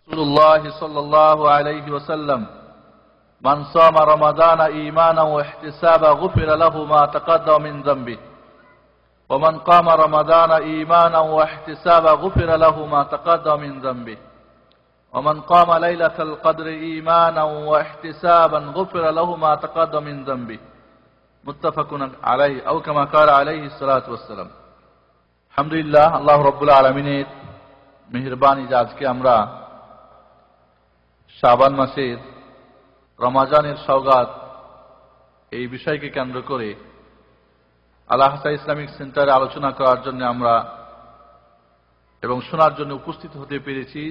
رسول الله صلى الله عليه وسلم من صام رمضان إيمانا واحتسابا غفر له ما تقدم من ذنبه ومن قام رمضان إيمانا واحتسابا غفر له ما تقدم من ذنبه ومن قام ليلة القدر إيمانا واحتسابا غفر له ما تقدم من ذنبه متفق عليه أو كما قال عليه الصلاة والسلام। الحمد لله الله رب العالمين মেহেরবানি যে আজকে আমরা শাবান মাসের রমজানের সওগাত এই বিষয়কে কেন্দ্র করে আল আহসা ইসলামিক সেন্টারে আলোচনা করার জন্য আমরা এবং শোনার জন্য উপস্থিত হতে পেরেছি,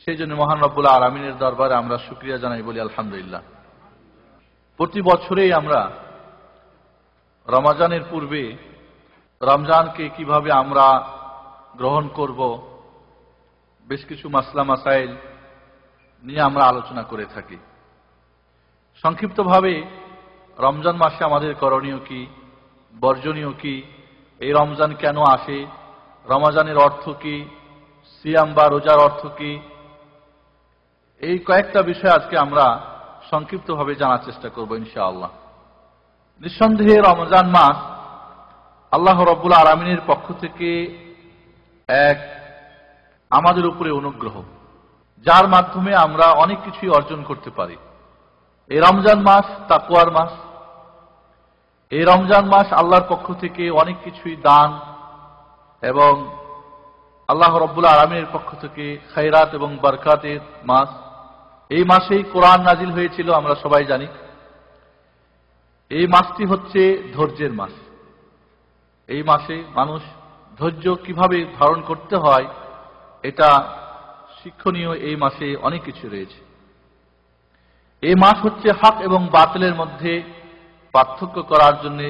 সেই জন্য মহান রব্বুল আলামিনের দরবারে আমরা শুকরিয়া জানাই, বলি আলহামদুলিল্লাহ। প্রতি বছরেই আমরা রমজানের পূর্বে রমজানকে কিভাবে আমরা গ্রহণ করব বেশ কিছু মাসলা মাসাইল নিয়ে আমরা আলোচনা করে থাকি। সংক্ষিপ্তভাবে রমজান মাসে আমাদের করণীয় কি, বর্জনীয় কি, এই রমজান কেন আসে, রমজানের অর্থ কি, সিয়াম বা রোজার অর্থ কি, এই কয়েকটা বিষয় আজকে আমরা সংক্ষিপ্তভাবে জানার চেষ্টা করব ইনশাআল্লাহ। নিঃসন্দেহে রমজান মাস আল্লাহ রাব্বুল আলামিনের পক্ষ থেকে এক আমাদের উপরে অনুগ্রহ, যার মাধ্যমে আমরা অনেক কিছুই অর্জন করতে পারি। এই রমজান মাস তাকওয়ার মাস, এই রমজান মাস আল্লাহর পক্ষ থেকে অনেক কিছুই দান এবং আল্লাহ রাব্বুল আলামিনের পক্ষ থেকে খায়রাত এবং বরকতের মাস। এই মাসেই কোরআন নাজিল হয়েছিল, আমরা সবাই জানি। এই মাসটি হচ্ছে ধৈর্যের মাস। এই মাসে মানুষ ধৈর্য কিভাবে ধারণ করতে হয় এটা শিক্ষণীয়, এই মাসে অনেক কিছু রয়েছে। এই মাস হচ্ছে হক এবং বাতিলের মধ্যে পার্থক্য করার জন্য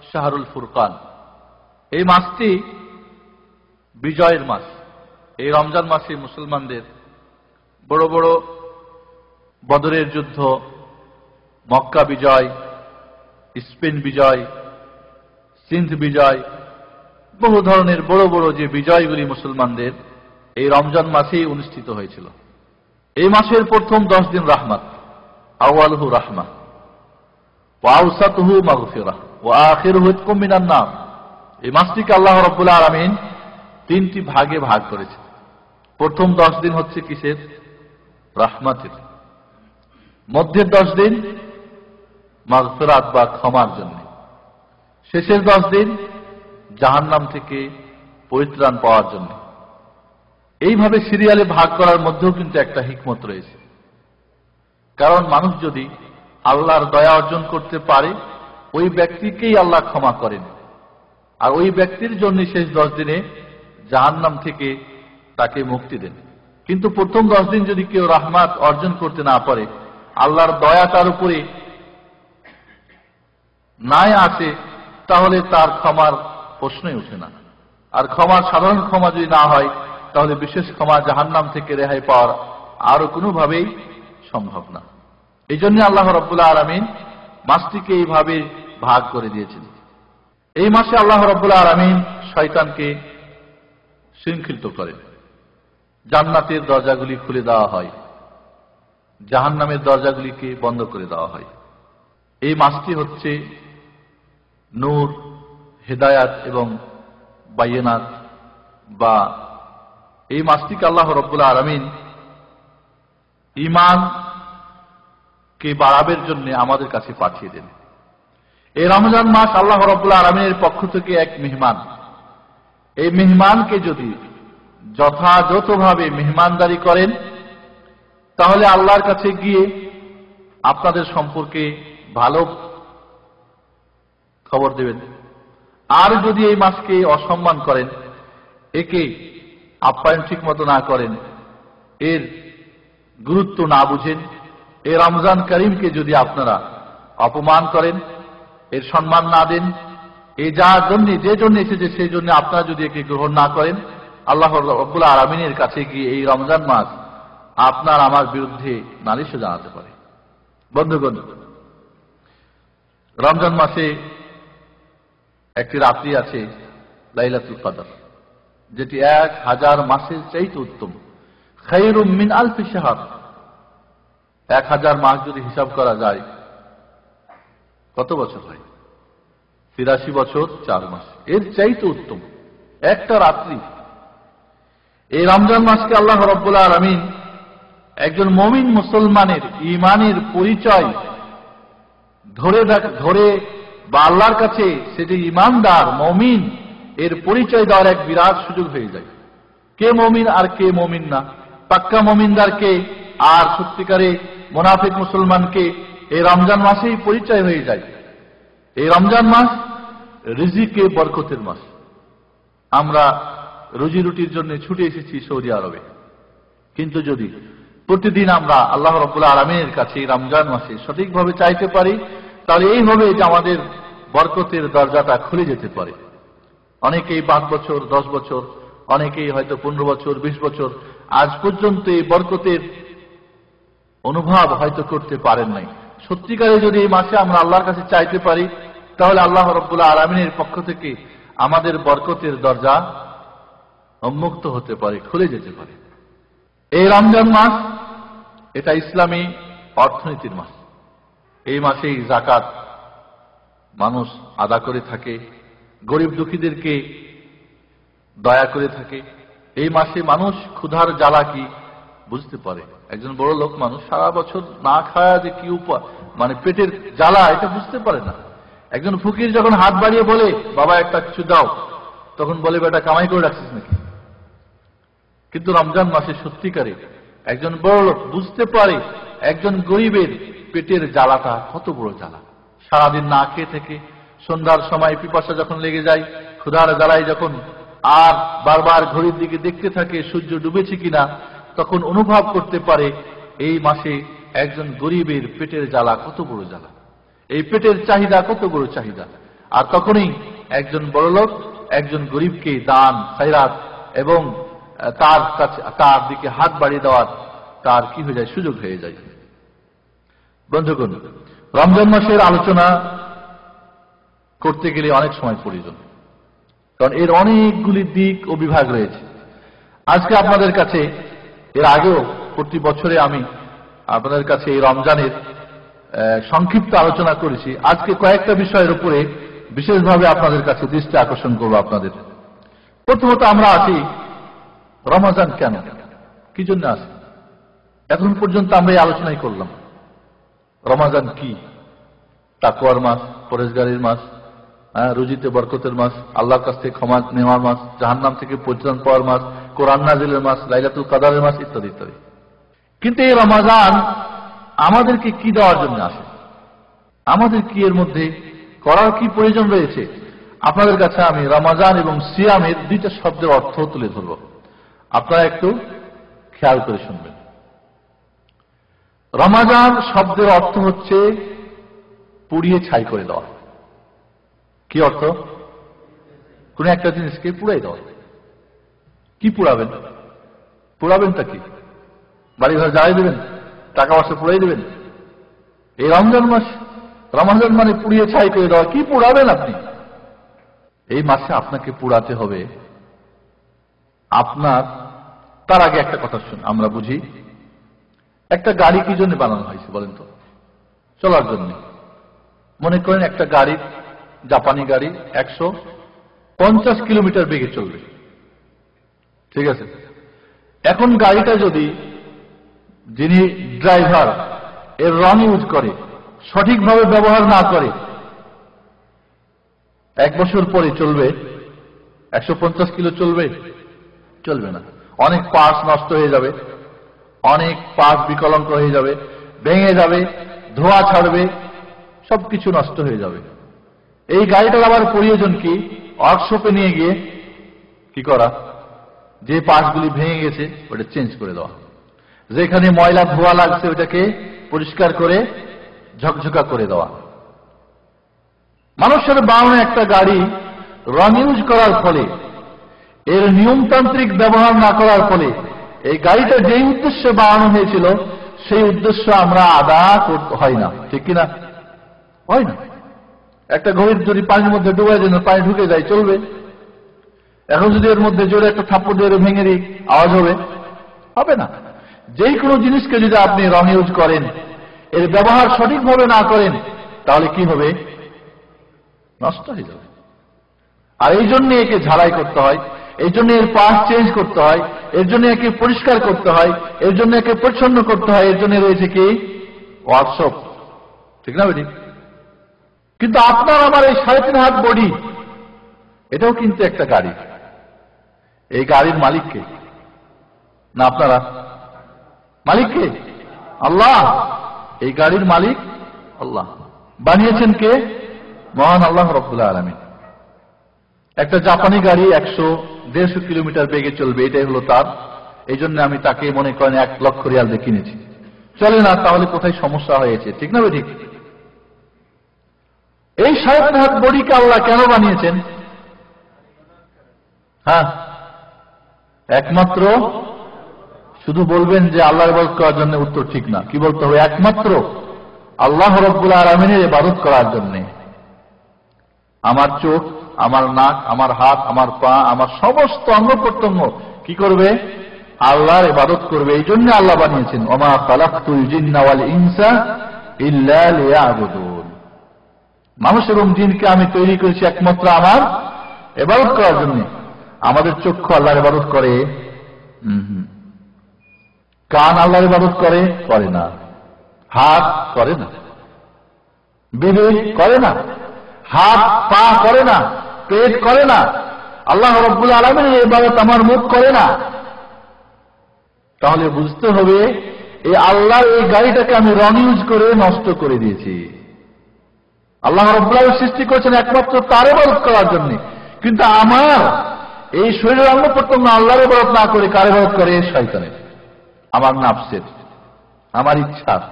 শাহরুল ফুরকান। এই মাসটি বিজয়ের মাস। এই রমজান মাসে মুসলমানদের বড় বড় বদরের যুদ্ধ, মক্কা বিজয়, স্পেন বিজয়, সিন্ধ বিজয়, বহু ধরনের বড় বড় যে বিজয়গুলি মুসলমানদের এই রমজান মাসেই অনুষ্ঠিত হয়েছিল। এই মাসের প্রথম 10 দিন রাহমাত, আউয়ালুহু রাহমা ওয়া আওসাতুহু মাগফিরাহ ওয়া আখিরুহু ইতকুম মিনান নার। এই মাসটিকে আল্লাহ রাব্বুল আলামিন 3টি ভাগে ভাগ করেছে। প্রথম 10 দিন হচ্ছে কিসের? রাহমাতের। মধ্যের 10 দিন মাগফিরাত বা ক্ষমার জন্য। শেষের 10 দিন জাহান্নাম থেকে পরিত্রাণ পাওয়ার জন্য। এইভাবে সিরিয়ালে ভাগ করার মধ্যেও কিন্তু একটা হিকমত রয়েছে। কারণ মানুষ যদি আল্লাহর দয়া অর্জন করতে পারে, ওই ব্যক্তিকেই আল্লাহ ক্ষমা করেন, আর ওই ব্যক্তির জন্য শেষ 10 দিনে জাহান্নাম থেকে তাকে মুক্তি দেন। কিন্তু প্রথম 10 দিন যদি কেউ রাহমাত অর্জন করতে না পারে, আল্লাহর দয়া তার উপরে নাই আসে, তাহলে তার ক্ষমার প্রশ্নই ওঠে না। আর ক্ষমা, সাধারণ ক্ষমা যদি না হয়, তাহলে বিশেষ ক্ষমা জাহান্নাম থেকে রেহাই পাওয়ার আরো কোনোভাবেই সম্ভব না। এই জন্য আল্লাহ রাব্বুল আলামিন মাসটিকে এইভাবে ভাগ করে দিয়েছেন। এই মাসে আল্লাহ রাব্বুল আলামিন শয়তানকে শৃঙ্খলিত করেন, জান্নাতের দরজাগুলি খুলে দেওয়া হয়, জাহান্নামের দরজাগুলিকে বন্ধ করে দেওয়া হয়। এই মাসটি হচ্ছে নূর, হেদায়াত এবং বাইয়িনাত, বা এই মাসটিকে আল্লাহ রাব্বুল আলামিন ঈমানকে বাড়াবার জন্য আমাদের কাছে পাঠিয়ে দেন। এই রমজান মাস আল্লাহ রাব্বুল আলামিনের পক্ষ থেকে এক মেহমান। এই মেহমানকে যদি যথাযথভাবে মেহমানদারি করেন, তাহলে আল্লাহর কাছে গিয়ে আপনাদের সম্পর্কে ভালো খবর দেবেন। আর যদি এই মাসকে অসম্মান করেন, একে আপ্যায়ন ঠিক মতো না করেন, এর গুরুত্ব না বুঝেন, এই রমজান করিমকে যদি আপনারা অপমান করেন, এর সম্মান না দেন, এই যার জন্য যে জন্য এসেছে সেই জন্য আপনারা যদি একে গ্রহণ না করেন, আল্লাহ রাব্বুল আলামিনের কাছে গিয়ে এই রমজান মাস আপনার আমার বিরুদ্ধে নালিশও জানাতে পারে। বন্ধুগণ, রমজান মাসে একটি রাত্রি আছে লাইলাতুল কদর, যেটি 1000 মাসের চাইতে উত্তম। খায়রুম মিন আলফি শাহর। 1000 মাস যদি হিসাব করা যায় কত বছর হয়? 83 বছর 4 মাস। এর চাইতে উত্তম একটা রাত্রি। এই রমজান মাসকে আল্লাহ রাব্বুল আলামিন একজন মুমিন মুসলমানের ঈমানের পরিচয় ধরে বা আল্লাহর কাছে সে যে ঈমানদার মুমিন এর পরিচয় দেওয়ার এক বিরাট সুযোগ হয়ে যায়। কে মুমিন আর কে মুমিন না, পাক্কা মুমিনদার কে আর সত্যিকারে মুনাফিক মুসলমানকে এই রমজান মাসেই পরিচয় হয়ে যায়। এই রমজান মাস রিজিকে বরকতের মাস। আমরা রুজি রুটির জন্য ছুটে এসেছি সৌদি আরবে, কিন্তু যদি প্রতিদিন আমরা আল্লাহ রাব্বুল আলামিনের কাছে এই রমজান মাসে সঠিকভাবে চাইতে পারি, তাহলে এই হবে যে আমাদের বরকতের দরজাটা খুলে যেতে পারে। অনেকেই 5 বছর 10 বছর, অনেকেই হয়তো 15 বছর 20 বছর আজ পর্যন্ত এই বরকতের অনুভব হয়তো করতে পারেন নাই। সত্যিকারে যদি এই মাসে আমরা আল্লাহর কাছে চাইতে পারি, তাহলে আল্লাহ রাব্বুল আলামিনের পক্ষ থেকে আমাদের বরকতের দরজা উন্মুক্ত হতে পারে, খুলে যেতে পারে। এই রমজান মাস এটা ইসলামী অর্থনীতির মাস। এই মাসেই যাকাত মানুষ আদা করে থাকে, গরিব দুঃখীদেরকে দয়া করে থাকে। এই মাসে মানুষ ক্ষুধার জ্বালা কি বুঝতে পারে। একজন বড় লোক মানুষ সারা বছর না খাওয়া যে কি মানে পেটের জ্বালা এটা বুঝতে পারে না। একজন ফকির যখন হাত বাড়িয়ে বলে বাবা একটা কিছু দাও, তখন বলে বেটা কামাই করে রাখছিস নাকি। কিন্তু রমজান মাসে সত্যিকারে একজন বড় লোক বুঝতে পারে একজন গরিবের পেটের জ্বালাটা কত বড় জ্বালা। সারাদিন না খেয়ে থেকে সন্ধ্যার সময় পিপাসা যখন লেগে যায়, ক্ষুধার জ্বালায় যখন আর বারবার ঘড়ির দিকে দেখতে থাকে সূর্য ডুবেছে কিনা, তখন অনুভব করতে পারে এই মাসে একজন গরিবের পেটের জ্বালা কত বড় জ্বালা, এই পেটের চাহিদা কত বড় চাহিদা। আর তখনই একজন বড়লোক একজন গরিবকে দান খায়রাত এবং তার দিকে হাত বাড়িয়ে দেওয়ার তার কি হয়ে যায়, সুযোগ হয়ে যায়। বন্ধুগণ, রমজান মাসের আলোচনা করতে গেলে অনেক সময় প্রয়োজন, কারণ এর অনেকগুলি দিক ও বিভাগ রয়েছে। আজকে আপনাদের কাছে, এর আগেও প্রতি বছরে আমি আপনাদের কাছে এই রমজানের সংক্ষিপ্ত আলোচনা করেছি। আজকে কয়েকটা বিষয়ের উপরে বিশেষভাবে আপনাদের কাছে দৃষ্টি আকর্ষণ করব আপনাদের। প্রথমত আমরা আছি রমজান কেন, কি জন্য আসি, এখন পর্যন্ত আমরা এই আলোচনাই করলাম। রমজান কি? তাকওয়ার মাস, পরেজগারির মাস, রুজিতে বরকতের মাস, আল্লাহর কাছ থেকে ক্ষমা নেওয়ার মাস, জাহান্নাম থেকে পরিত্রাণ পাওয়ার মাস, কোরআন নাজিলের মাস, লাইলাতুল কদরের মাস ইত্যাদি ইত্যাদি। কিন্তু এই রমজান আমাদেরকে কি দেওয়ার জন্য আসে, আমাদের কি এর মধ্যে করার কি প্রয়োজন রয়েছে? আপনাদের কাছে আমি রমজান এবং সিয়ামের দুইটা শব্দের অর্থ তুলে ধরব, আপনারা একটু খেয়াল করে শুনবেন। রমজান শব্দের অর্থ হচ্ছে পুড়িয়ে ছাই করে দেওয়া। কি অর্থ? কোন একটা জিনিসকে পুড়াই দেওয়া। কি পুড়াবেন? পুড়াবেনটা কি? বাড়িঘর জ্বালাই দেবেন, টাকা পয়সা পুড়াই দেবেন? এই রমজান মাস, রমজান মানে পুড়িয়ে ছাই করে দেওয়া। কি পুড়াবেন আপনি? এই মাসে আপনাকে পুড়াতে হবে আপনার। তার আগে একটা কথা শুন, আমরা বুঝি একটা গাড়ি কি জন্য বানানো হয়েছে বলেন তো? চলার জন্য। মনে করেন একটা গাড়ি, জাপানি গাড়ি 150 কিলোমিটার বেগে চলবে, ঠিক আছে? এখন গাড়িটা যদি যিনি ড্রাইভার এর রং ইউজ করে, সঠিকভাবে ব্যবহার না করে, 1 বছর পরে চলবে 150 কিলো চলবে? চলবে না। অনেক পার্টস নষ্ট হয়ে যাবে, অনেক পার্টস বিকলাঙ্গ হয়ে যাবে, ভেঙে যাবে, ধোঁয়া ছাড়বে, সবকিছু নষ্ট হয়ে যাবে। এই গাড়িটার আবার প্রয়োজন কি? ওয়ার্কশপে নিয়ে গিয়ে কি করা? যে পার্টসগুলি ভেঙে গেছে ওটা চেঞ্জ করে দেওয়া, যেখানে ময়লা ধোঁয়া লাগছে ওটাকে পরিষ্কার করে ঝকঝকা করে দেওয়া। মানুষের বানানো একটা গাড়ি রং ইউজ করার ফলে, এর নিয়মতান্ত্রিক ব্যবহার না করার ফলে এই গাড়িটা যেই উদ্দেশ্যে বানানো হয়েছিল সেই উদ্দেশ্য আমরা আদা করতে হয় না, ঠিক কিনা? হয় না। একটা ঘড়ির যদি পানির মধ্যে ডুবাই দেন, পানি ঢুকে যায়, চলবে? এখন যদি এর মধ্যে জোরে একটা থাপ্পড় দিয়ে ভেঙে দিই, আওয়াজ হবে? হবে না। যেই কোনো জিনিসকে যদি আপনি রং ইউজ করেন, এর ব্যবহার সঠিকভাবে না করেন, তাহলে কি হবে? নষ্ট হয়ে যাবে। আর এই জন্য একে ঝালাই করতে হয়, এই জন্য এর পার্ট চেঞ্জ করতে হয়, এর জন্য একে পরিষ্কার করতে হয়, এর জন্য একে পরিচ্ছন্ন করতে হয়, এর জন্য রয়েছে কি ওয়ার্কশপ, ঠিক না বেটি? কিন্তু আপনার আমার এই 3.5 হাত বডি, এটাও কিন্তু একটা গাড়ি। এই গাড়ির মালিককে না আপনারা? মালিককে আল্লাহ। এই গাড়ির মালিক আল্লাহ। বানিয়েছেন কে? মহান আল্লাহ রাব্বুল আলামিন। একটা জাপানি গাড়ি 100-150 কিলোমিটার বেগে চলবে, এটাই হলো তার। এই জন্য আমি তাকে মনে করেন 1 লক্ষ রিয়াল দিয়ে কিনেছি। চলে না, তাহলে কোথায় সমস্যা হয়েছে, ঠিক না ঠিক? এই 3.5 হাত বডিকে আল্লাহ কেন বানিয়েছেন? হ্যাঁ, একমাত্র শুধু বলবেন যে আল্লাহর ইবাদত করার জন্য, উত্তর ঠিক না। কি বলতে হবে? একমাত্র আল্লাহ রাব্বুল আলামিনের ইবাদত করার জন্য। আমার চোখ, আমার নাক, আমার হাত, আমার পা, আমার সমস্ত অঙ্গ প্রত্যঙ্গ কি করবে? আল্লাহর ইবাদত করবে। এই জন্য আল্লাহ বানিয়েছেন ওমা খালাকতুল জিন্না ওয়াল ইনসা ইল্লা লিয়াবুদুন। মানুষ এবং জিনকে আমি তৈরি করেছি একমাত্র আমার ইবাদত করার জন্য। আমাদের চক্ষু আল্লাহর ইবাদত করে? কান আল্লাহর ইবাদত করে? করে না। হাত করে না, বিবেক করে না, হাত পা করে না, পেট করে না। আল্লাহ রাব্বুল আলামিনের ইবাদত আমার মুখ করে না। তাহলে বুঝতে হবে এই আল্লাহর এই গাড়িটাকে আমি রং ইউজ করে নষ্ট করে দিয়েছি। আল্লাহ রাব্বুল আলামিন সৃষ্টি করেছেন একমাত্র তার ইবাদত করার জন্য, কিন্তু আমার এই শরীরের অঙ্গ প্রত্যঙ্গ আল্লাহর ইবাদত না করে কার ইবাদত করে? শয়তানের, আমার নাফসের, আমার ইচ্ছার।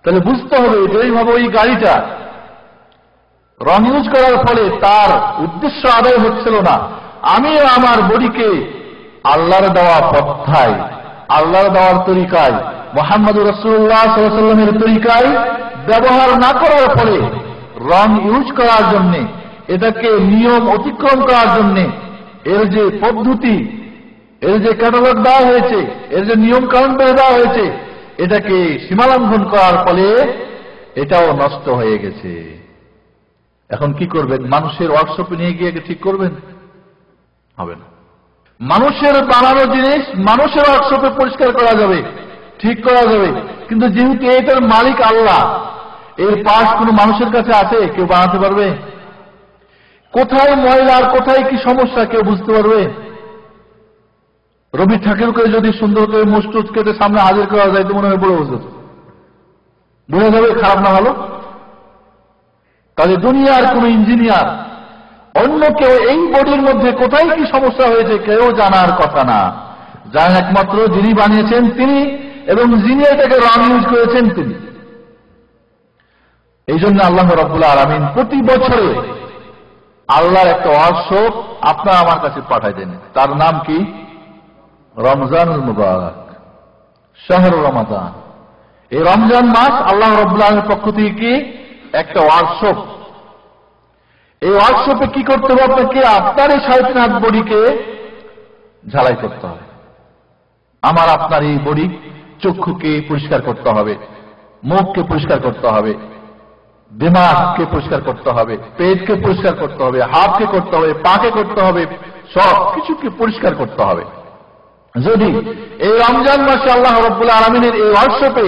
তাহলে বুঝতে হবে যেইভাবে ওই গাড়িটা রং ইউজ করার ফলে তার উদ্দেশ্য আদায় হচ্ছিল না, আমিও আমার বডিকে আল্লাহর দেওয়া পন্থায়, আল্লাহর দেওয়ার তরিকায়, মুহাম্মদুর রাসূলুল্লাহ সাল্লাল্লাহু আলাইহি ওয়াসাল্লামের তরিকায় ব্যবহার না করার ফলে, রং ইউজ করার জন্য, এটাকে নিয়ম অতিক্রম করার জন্য, এর যে পদ্ধতি, এর যে ক্যাটালগ দেওয়া হয়েছে, এর যে নিয়ম কানুন দেওয়া হয়েছে, এটাকে সীমালঙ্ঘন করার ফলে এটাও নষ্ট হয়ে গেছে। এখন কি করবেন? মানুষের ওয়ার্কশপে নিয়ে গিয়ে ঠিক করবেন? হবে না। মানুষের বানানো জিনিস মানুষের ওয়ার্কশপে পরিষ্কার করা যাবে, ঠিক করা যাবে, কিন্তু যেহেতু এটার মালিক আল্লাহ, এর পার্টস কোনো মানুষের কাছে আছে? কেউ বানাতে পারবে? কোথায় ময়লা আর কোথায় কি সমস্যা কেউ বুঝতে পারবে? রবি ঠাকুরকে যদি সুন্দর করে মুস্টুচ কেটে সামনে হাজির করা যায় তো মনে হয় বড় বুঝতে বোঝা যাবে খারাপ না ভালো? তাহলে দুনিয়ার কোন ইঞ্জিনিয়ার অন্য কেউ এই বডির মধ্যে কোথায় কি সমস্যা হয়েছে কেউ জানার কথা না। যার একমাত্র যিনি বানিয়েছেন তিনি, এবং যিনি এটাকে রং ইউজ করেছেন তিনি। এই জন্য আল্লাহ রাব্বুল আলামিন প্রতি বছরে আল্লাহর একটা ওয়ার্কশপ আপনার আমার কাছে পাঠায় দেন। তার নাম কি? রমজানুল মুবারক, শাহরু রমাদান। এই রমজান মাস আল্লাহ রাব্বুল আলামিনের পক্ষ থেকে কি একটা ওয়ার্কশপ। এই ওয়ার্কশপে কি করতে হবে? আপনাকে আপনার এই 3.5 হাত বডিকে ঝালাই করতে হবে। আমার আপনার এই বডি, চক্ষুকে পরিষ্কার করতে হবে, মুখকে পরিষ্কার করতে হবে, দিমাগকে পরিষ্কার করতে হবে, পেটকে পরিষ্কার করতে হবে, হাতকে করতে হবে, পাকে করতে হবে, সব কিছুকে পরিষ্কার করতে হবে। যদি এই রমজান মাসে আল্লাহ রাব্বুল আলামিনের এই ওয়ার্কশপে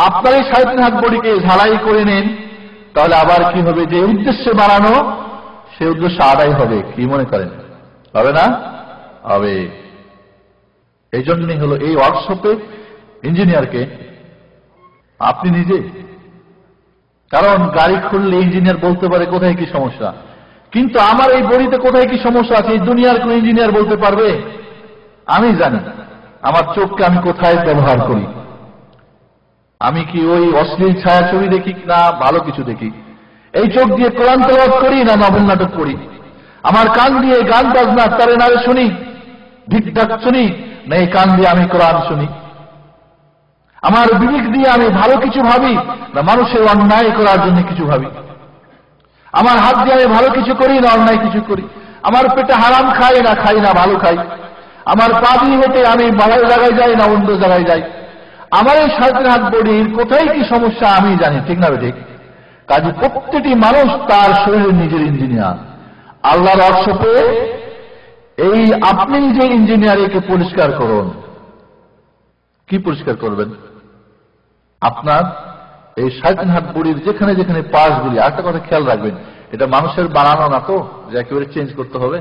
আপনার এই 3.5 হাত বডিকে ঝালাই করে নেন, তাহলে আবার কি হবে? যে উদ্দেশ্যে বানানো সে উদ্দেশ্য আদায় হবে। কি মনে করেন? হবে না? হবে। এই জন্যই হলো এই ওয়ার্কশপে ইঞ্জিনিয়ারকে আপনি নিজে। কারণ গাড়ি খুললে ইঞ্জিনিয়ার বলতে পারে কোথায় কি সমস্যা, কিন্তু আমার এই বডিতে কোথায় কি সমস্যা আছে এই দুনিয়ার কোন ইঞ্জিনিয়ার বলতে পারবে? আমি জানি আমার চোখকে আমি কোথায় ব্যবহার করি। আমি কি ওই অশ্লীল ছায়াছবি দেখি না ভালো কিছু দেখি? এই চোখ দিয়ে কোরআন তেলাওয়াত করি না নভেল নাটক করি? আমার কান দিয়ে গান বাজনা তারে নারে শুনি, ঢিকঢাক শুনি, না এই কান দিয়ে আমি কোরআন শুনি? আমার বিবেক দিয়ে আমি ভালো কিছু ভাবি না মানুষের অন্যায় করার জন্য কিছু ভাবি? আমার হাত দিয়ে আমি ভালো কিছু করি না অন্যায় কিছু করি? আমার পেটে হারাম খাই না ভালো খাই? আমার পা দিয়ে হেঁটে আমি ভালো জায়গায় যাই না অন্য জায়গায় যাই, আমার এই 3.5 বডির কোথায় কি সমস্যা আমি জানি, ঠিক না ঠিক? কাজে প্রত্যেকটি মানুষ তার শরীরের নিজের ইঞ্জিনিয়ার। আল্লাহর ওয়ার্কশপে এই আপনি যে ইঞ্জিনিয়ার, একে পরিষ্কার করুন। কি পরিষ্কার করবেন? আপনার এই 3.5 বডির যেখানে যেখানে পার্টসগুলি। আরেকটা কথা খেয়াল রাখবেন, এটা মানুষের বানানো না তো যে একেবারে চেঞ্জ করতে হবে।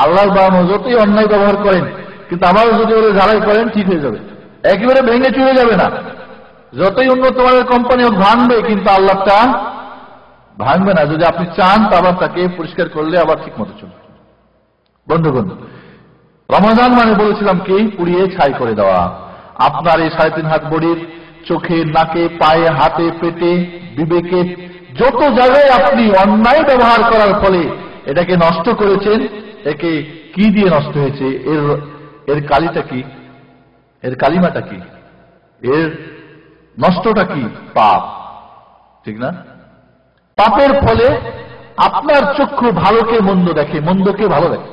আল্লাহর বানানো, যতই অন্যায় ব্যবহার করেন কিন্তু আবারও যদি ওরা ঝাড়াই করেন ঠিক হয়ে যাবে, একেবারে ভেঙে চুরে যাবে না। যতই উন্নত মানের কোম্পানি ভাঙবে কিন্তু আল্লাহটা ভাঙবে না, যদি আপনি চান তা আবার তাকে পরিষ্কার করলে আবার ঠিক মতো চলবে। বন্ধুগণ, রমাদান মানে বলেছিলাম কি, পুড়িয়ে ছাই করে দেওয়া। আপনার এই 3.5 বডির চোখে, নাকে, পায়ে, হাতে, পেটে, বিবেকে যত জায়গায় আপনি অন্যায় ব্যবহার করার ফলে এটাকে নষ্ট করেছেন, একে কি দিয়ে নষ্ট হয়েছে? এর কালিটা কি? এর কালিমাটা কি? এর নষ্টটা কি? পাপ, ঠিক না? পাপের ফলে আপনার চক্ষু ভালোকে মন্দ দেখে, মন্দকে ভালো দেখে।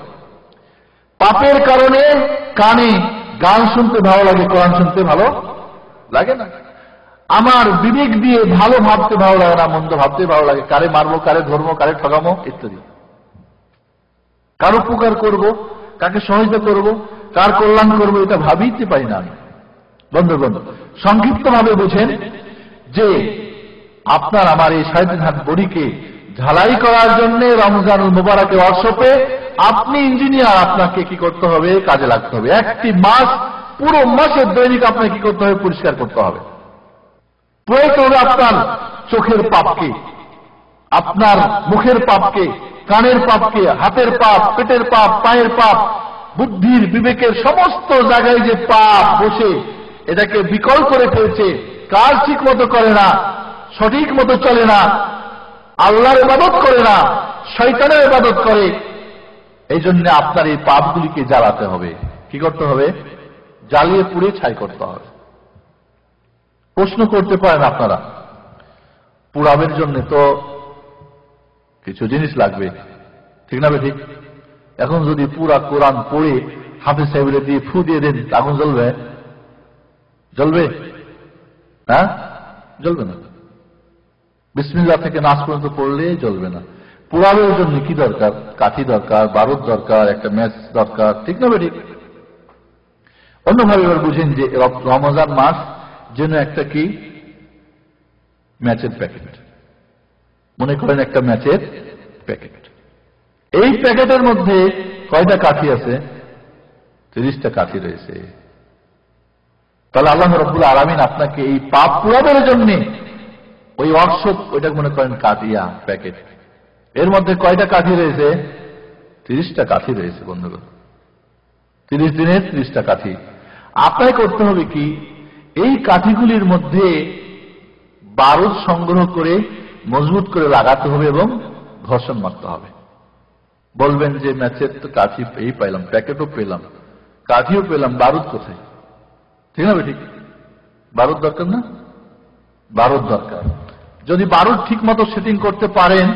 পাপের কারণে কানে গান শুনতে ভালো লাগে, কোরআন শুনতে ভালো লাগে না। আমার বিবেক দিয়ে ভালো ভাবতে ভালো লাগে না, মন্দ ভাবতে ভালো লাগে। কারে মারবো, কারে ধর্ম, কারে ঠকামো ইত্যাদি। কার উপকার করব, কাকে সহায়তা করব, কার কল্যাণ করব, এটা ভাবিতে পারি না আমি। বন্ধুগণ, সংক্ষিপ্ত ভাবে বুঝেন যে আপনার আমার এই 3.5 বডিকে ঝালাই করার জন্য রমজানুল মুবারকের ওয়ার্কশপে আপনি ইঞ্জিনিয়ার, আপনাকে কি করতে হবে? কাজে লাগতে হবে। একটি মাস, পুরো মাসের দৈনিক আপনাকে কি করতে হবে? পরিষ্কার করতে হবে। প্রয়োজন হবে আপনার চোখের পাপকে, আপনার মুখের পাপকে, কানের পাপকে, হাতের পাপ, পেটের পাপ, পায়ের পাপ, বুদ্ধির, বিবেকের সমস্ত জায়গায় যে পাপ বসে এটাকে বিকল করে ফেলছে। কাজ ঠিক মতো করে না, সঠিক মতো চলে না, আল্লাহর ইবাদত করে না, শয়তানের ইবাদত করে। এই জন্য আপনার এই পাপগুলিকে জ্বালাতে হবে। কি করতে হবে? জ্বালিয়ে পুড়ে ছাই করতে হবে। প্রশ্ন করতে পারেন আপনারা, পুড়াবের জন্য তো কিছু জিনিস লাগবে, ঠিক না? ঠিক। এখন যদি পুরা কোরআন পড়ে হাফেজ সাহেবের দিয়ে ফু দিয়ে দেন, আগুন জ্বলবে? জ্বলবে? হ্যাঁ, জ্বলবে না। বিসমিল্লাহ থেকে নাস পর্যন্ত পড়লে জ্বলবে না। পুরাবের জন্য কি দরকার? কাঠি দরকার, বারুদ দরকার, একটা ম্যাচ দরকার, ঠিক না? ঠিক। অন্যভাবে এবার বুঝেন যে রমজান মাস যেন একটা কি ম্যাচের প্যাকেট। মনে করেন একটা ম্যাচের প্যাকেট। এই প্যাকেটের মধ্যে কয়টা কাঠি আছে? 30টা কাঠি রয়েছে। তাহলে আল্লাহ রাব্বুল আলামিন আপনাকে এই পাপ পুরাবের জন্য ওই ওয়ার্কশপ, ওইটা মনে করেন কাঠিয়া প্যাকেট, এর মধ্যে কয়টা কাঠি রয়েছে? 30টা কাঠি রয়েছে। বন্ধুগণ, 30 দিনের 30টা কাঠি। আপনাকে করতে হবে কি, এই কাঠিগুলির মধ্যে বারুদ সংগ্রহ করে মজবুত করে লাগাতে হবে এবং ঘর্ষণ মারতে হবে। বলবেন যে ম্যাচের তো কাঠি এই পাইলাম, প্যাকেটও পেলাম, কাঠিও পেলাম, বারুদ কোথায়? ঠিক না? ঠিক। বারুদ দরকার না? বারুদ দরকার। যদি বারুদ ঠিক মতো সেটিং করতে পারেন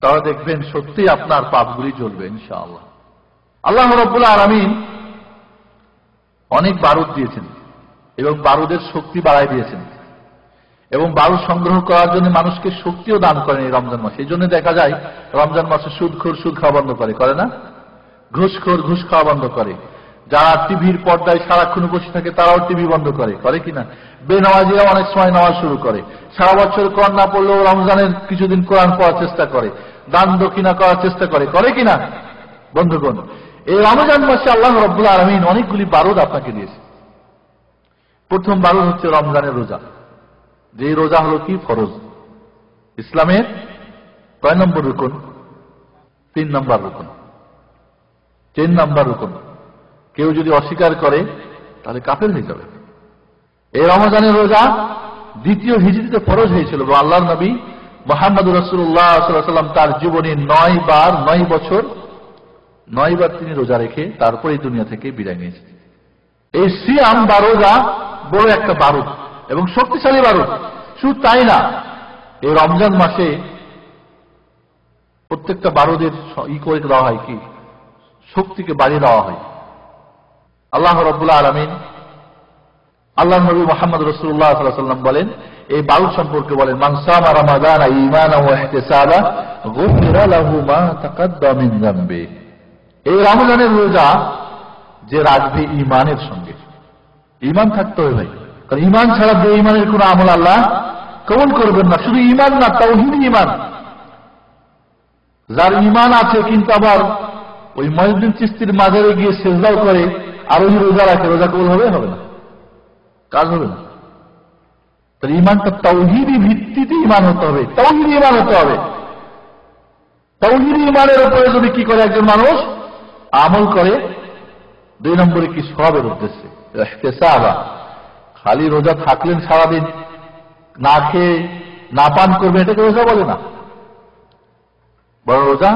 তাহলে দেখবেন সত্যি আপনার পাপগুলি জ্বলবে ইনশাআল্লাহ। আল্লাহ রাব্বুল আলামিন অনেক বারুদ দিয়েছেন এবং বারুদের শক্তি বাড়াই দিয়েছেন এবং বারুদ সংগ্রহ করার জন্য মানুষকে শক্তিও দান করেন এই রমজান মাসে। এই জন্য দেখা যায় রমজান মাসে সুদখোর সুদ খাওয়া বন্ধ করে না? ঘুষখোর ঘুষ খাওয়া বন্ধ করে। যারা টিভির পর্দায় সারাক্ষণ বসে থাকে তারাও টিভি বন্ধ করে কিনা? বেনামাজিরা অনেক সময় নামাজ শুরু করে। সারা বছর কোরআন না পড়লেও রমজানের কিছুদিন কোরআন পড়ার চেষ্টা করে, দান দক্ষিণা করার চেষ্টা করে কিনা? বন্ধুগণ, এই রমজান মাসে আল্লাহ রাব্বুল আলামিন অনেকগুলি বারুদ আপনাকে দিয়েছে। প্রথম বারুদ হচ্ছে রমজানের রোজা। যে রোজা হলো কি ফরজ, ইসলামের কয় নম্বর রুকন? 3 নম্বর রুকন। 3 নম্বর রুকন। কেউ যদি অস্বীকার করে তাহলে কাফের হয়ে যাবে। এই রমজানের রোজা 2য় হিজরিতে ফরজ হয়েছিল। আল্লাহর নবী মুহাম্মদুর রাসূলুল্লাহ সাল্লাল্লাহু আলাইহি ওয়াসাল্লাম তার জীবনে 9 বছর 9 বার তিনি রোজা রেখে তারপর এই দুনিয়া থেকে বিদায় নিয়েছেন। এই সিয়াম বা রোজা বড় একটা বারুদ এবং শক্তিশালী বারুদ। শুধু তাই না, এই রমজান মাসে প্রত্যেকটা বারুদের করে দেওয়া হয় কি, শক্তিকে বাড়িয়ে দেওয়া হয়। আল্লাহ রাব্বুল আলামিন, আল্লাহ নবী মুহাম্মদ রাসূলুল্লাহ সাল্লাল্লাহু আলাইহি ওয়াসাল্লাম বলেন, এই বারুদ সম্পর্কে বলেন, মান সামা রমাদান ঈমানান ওয়া ইহতিসাবা গুফিরা লাহু মা তাকাদ্দামা মিন যামবি। এই রমজানের রোজা যে রাখবে ঈমানের সঙ্গে, ঈমান থাকতে হবে ভাই, কারণ ঈমান ছাড়া বেঈমানের কোনো আমল আল্লাহ কবুল করবেন না। শুধু ঈমান না, তাওহীদ ঈমান। যার ঈমান আছে কিন্তু আবার ওই মঈনুদ্দিন চিশতির মাজারে গিয়ে সিজদাও করে আর ওই রোজা রাখে, রোজা কবুল হবে? হবে না, কাজ হবে না। তার ঈমানটা তাওহীদি ভিত্তিতে ঈমান হতে হবে, তাওহীদি ঈমান হতে হবে। তাওহীদি ঈমানের উপরে যদি কি করে একজন মানুষ আমল করে, 2 নম্বরে কি সওয়াবের উদ্দেশ্যে ইহতিসাবা। খালি রোজা থাকলেন সারাদিন, না খেয়ে না পান করবে, এটাকে রোজা বলে না। বড় রোজা,